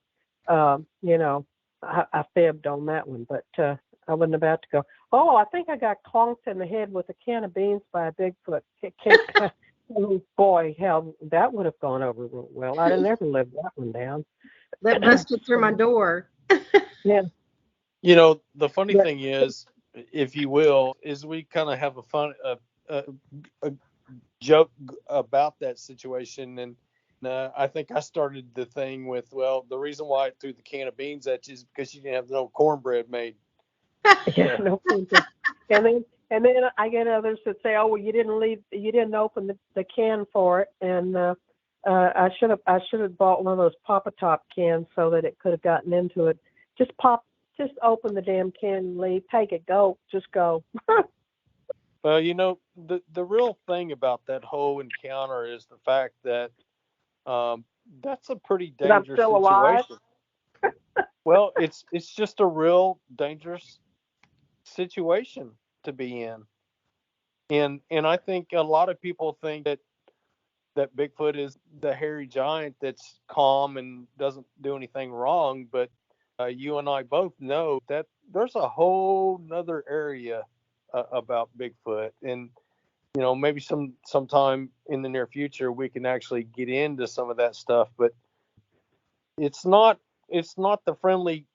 you know, I fibbed on that one. But I wasn't about to go, oh, I think I got clonked in the head with a can of beans by a Bigfoot. Oh, boy, hell, that would have gone over real well. I'd have never lived that one down. That busted through my door. Yeah. You know, the funny thing is, if you will, is we kind of have a joke about that situation. And I think I started the thing with, well, the reason why it threw the can of beans at you is because you didn't have no cornbread made. Yeah, no cornbread. And then I get others that say, oh, well, you didn't open the can for it. And I should have bought one of those Pop-A-Top cans so that it could have gotten into it. Just open the damn can and leave. Take it, go, just go. Well, you know, the real thing about that whole encounter is the fact that That's a pretty That I'm dangerous still alive. situation. Well, it's just a real dangerous situation to be in. And I think a lot of people think that Bigfoot is the hairy giant that's calm and doesn't do anything wrong, but you and I both know that there's a whole nother area about Bigfoot, and maybe sometime in the near future we can actually get into some of that stuff. But it's not the friendly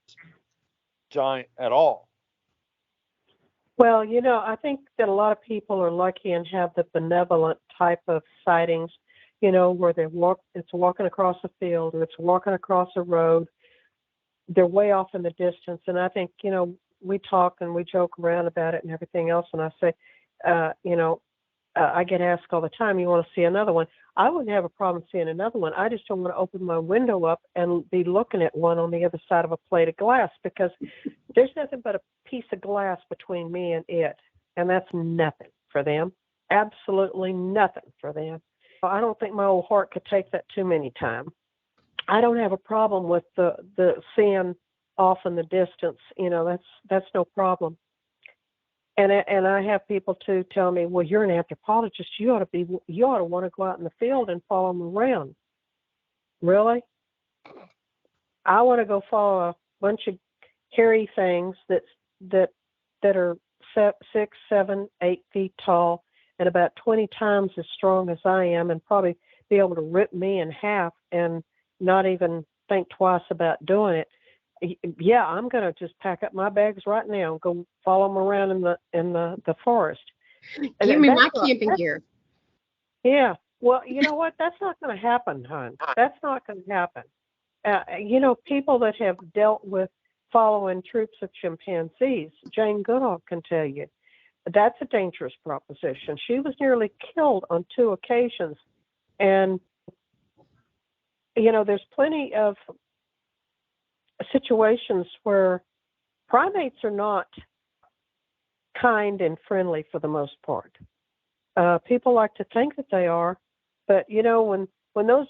giant at all. Well, I think that a lot of people are lucky and have the benevolent type of sightings, where it's walking across a field or it's walking across a road. They're way off in the distance. And I think, we talk and we joke around about it and everything else. And I say, I get asked all the time, you want to see another one? I wouldn't have a problem seeing another one. I just don't want to open my window up and be looking at one on the other side of a plate of glass, because there's nothing but a piece of glass between me and it. And that's nothing for them. Absolutely nothing for them. I don't think my old heart could take that too many times. I don't have a problem with the seeing off in the distance. That's no problem. And I have people too tell me, well, you're an anthropologist. You ought to want to go out in the field and follow them around. Really? I want to go follow a bunch of hairy things that are 6, 7, 8 feet tall and about 20 times as strong as I am, and probably be able to rip me in half and not even think twice about doing it. Yeah, I'm going to just pack up my bags right now and go follow them around in the forest. Give me my camping gear. Yeah. Well, you know what? That's not going to happen, hon. That's not going to happen. People that have dealt with following troops of chimpanzees, Jane Goodall can tell you, that's a dangerous proposition. She was nearly killed on 2 occasions. And, there's plenty of situations where primates are not kind and friendly for the most part. People like to think that they are, but when those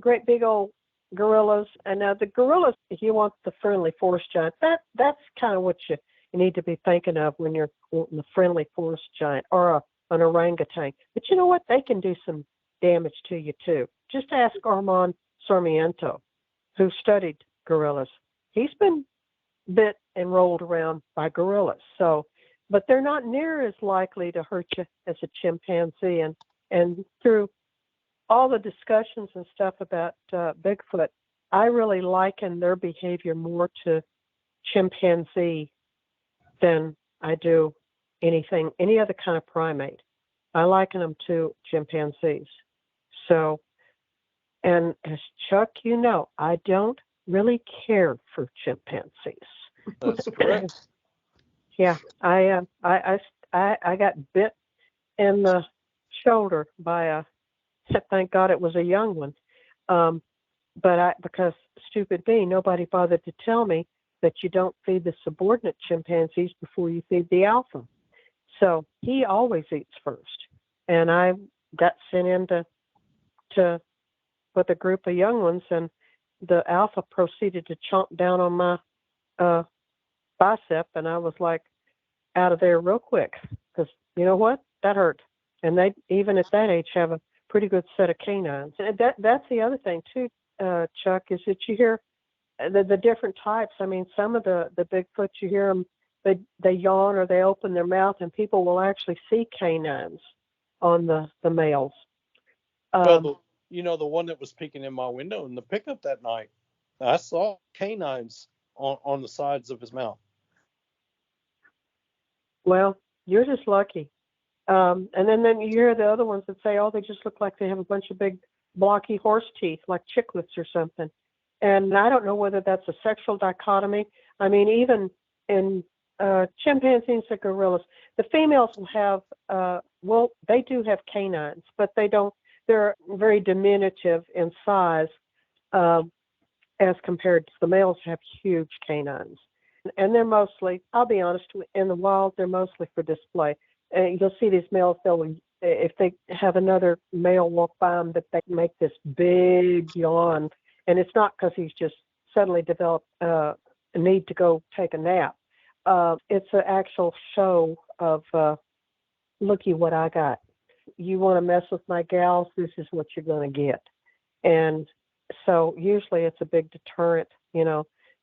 great big old gorillas, and now the gorillas, if you want the friendly forest giant, that's kind of what you need to be thinking of when you're wanting the friendly forest giant, or an orangutan. But you know what? They can do some damage to you too. Just ask Armand Sarmiento, who studied gorillas. He's been bit and rolled around by gorillas. So, but they're not near as likely to hurt you as a chimpanzee. And through all the discussions and stuff about Bigfoot, I really liken their behavior more to chimpanzee than I do any other kind of primate. I liken them to chimpanzees. So, and as Chuck, I don't really care for chimpanzees. That's correct. Yeah, I got bit in the shoulder by thank God it was a young one. But because stupid me, nobody bothered to tell me that you don't feed the subordinate chimpanzees before you feed the alpha. So he always eats first. And I got sent in to with a group of young ones, and the alpha proceeded to chomp down on my bicep, and I was like out of there real quick, because you know what? That hurt. And they, even at that age, have a pretty good set of canines. And that's the other thing too, Chuck, is that you hear the different types. I mean, some of the Bigfoot, you hear them, they yawn or they open their mouth, and people will actually see canines on the males. Well, the one that was peeking in my window in the pickup that night, I saw canines on the sides of his mouth. Well, you're just lucky. And then you hear the other ones that say, oh, they just look like they have a bunch of big blocky horse teeth, like chiclets or something. And I don't know whether that's a sexual dichotomy. I mean, even in chimpanzees and gorillas, the females will have, they do have canines, but they're very diminutive in size as compared to the males have huge canines. And they're mostly, I'll be honest, in the wild, they're mostly for display. You'll see these males, they'll if they have another male walk by them, that they make this big yawn, and it's not because he's just suddenly developed a need to go take a nap. It's an actual show of looky what I got. You want to mess with my gals, this is what you're going to get. And so usually it's a big deterrent.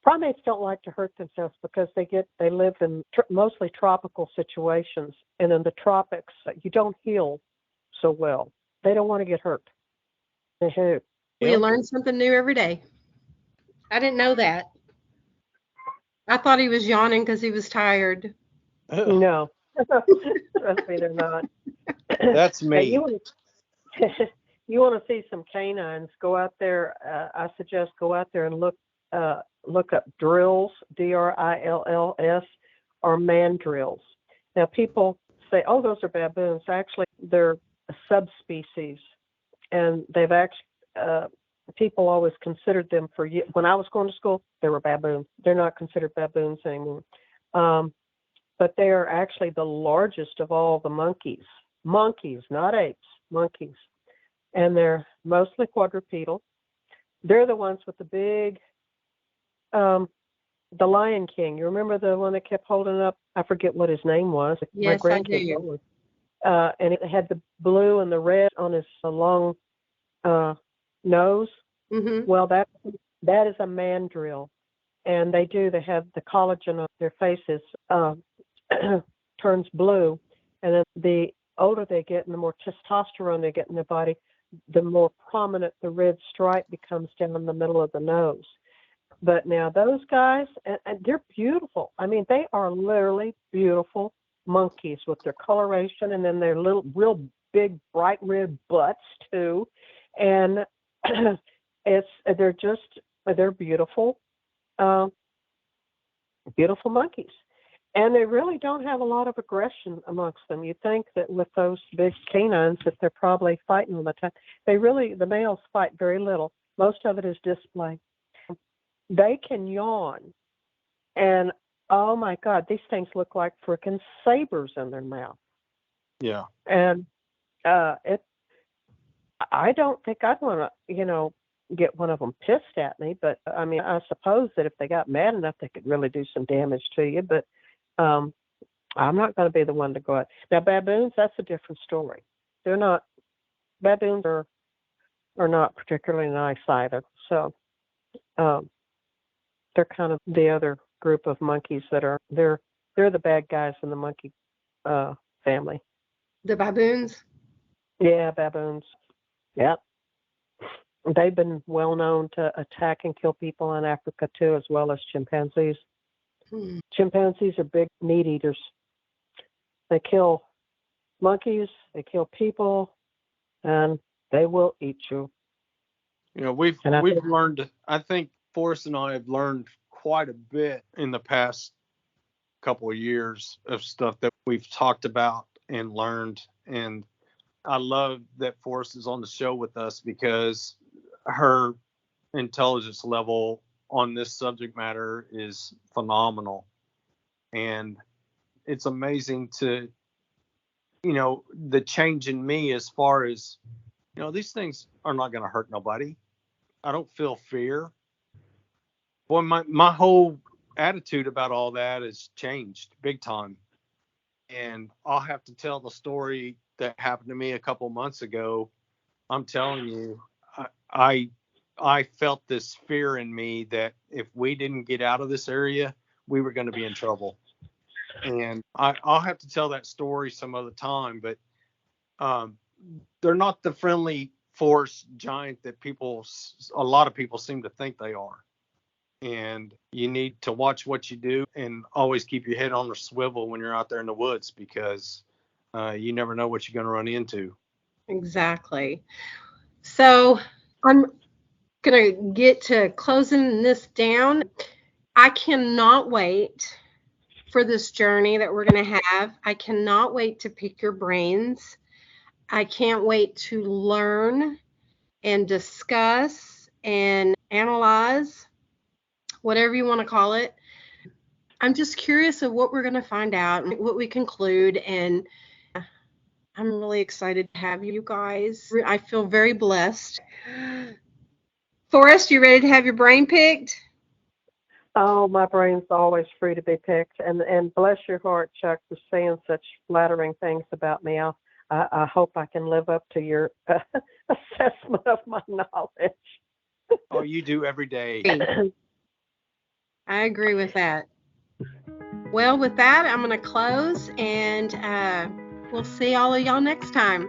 Primates don't like to hurt themselves because they live in mostly tropical situations, and in the tropics you don't heal so well. They don't want to get hurt. We learn something new every day. I didn't know that. I thought he was yawning because he was tired. No. Trust me, they're not. That's me. You want to see some canines, go out there. I suggest go out there and look up drills, DRILLS, or mandrills. Now, people say, oh, those are baboons. Actually, they're a subspecies, and they've actually, people always considered them when I was going to school, they were baboons. They're not considered baboons anymore. But they are actually the largest of all the monkeys. Monkeys, not apes, monkeys. And they're mostly quadrupedal. They're the ones with the big, the Lion King. You remember the one that kept holding up? I forget what his name was. Yes, I do. And it had the blue and the red on his long nose. Mm-hmm. Well, that is a mandrill. And they have the collagen on their faces turns blue. And then the older they get and the more testosterone they get in their body, the more prominent the red stripe becomes down the middle of the nose. But now those guys, and they're beautiful. I mean, they are literally beautiful monkeys with their coloration, and then their little, real big, bright red butts too. And they're beautiful, beautiful monkeys. And they really don't have a lot of aggression amongst them. You think that with those big canines that they're probably fighting all the time. The males fight very little. Most of it is display. They can yawn. And, oh, my God, these things look like freaking sabers in their mouth. Yeah. And I don't think I'd want to, get one of them pissed at me. But, I mean, I suppose that if they got mad enough, they could really do some damage to you. But I'm not going to be the one to go out. Now, baboons, that's a different story. Baboons are not particularly nice either. So they're kind of the other group of monkeys they're the bad guys in the monkey family. The baboons? Yeah, baboons. Yep. They've been well known to attack and kill people in Africa too, as well as chimpanzees. Chimpanzees are big meat eaters. They kill monkeys, they kill people, and they will eat you. We've learned, I think Forrest and I have learned quite a bit in the past couple of years of stuff that we've talked about and learned. And I love that Forrest is on the show with us because her intelligence level on this subject matter is phenomenal. And it's amazing to, the change in me as far as, these things are not going to hurt nobody. I don't feel fear. Boy, my whole attitude about all that has changed big time. And I'll have to tell the story that happened to me a couple months ago. I'm telling you, I felt this fear in me that if we didn't get out of this area, we were going to be in trouble. And I'll have to tell that story some other time, but they're not the friendly force giant that a lot of people seem to think they are. And you need to watch what you do and always keep your head on a swivel when you're out there in the woods, because you never know what you're going to run into. Exactly. So I'm going to get to closing this down. I cannot wait for this journey that we're going to have. I cannot wait to pick your brains. I can't wait to learn and discuss and analyze, whatever you want to call it. I'm just curious of what we're going to find out and what we conclude. And I'm really excited to have you guys. I feel very blessed. Forrest, you ready to have your brain picked? Oh, my brain's always free to be picked. And bless your heart, Chuck, for saying such flattering things about me. I hope I can live up to your assessment of my knowledge. Oh, you do every day. I agree with that. Well, with that, I'm going to close, and we'll see all of y'all next time.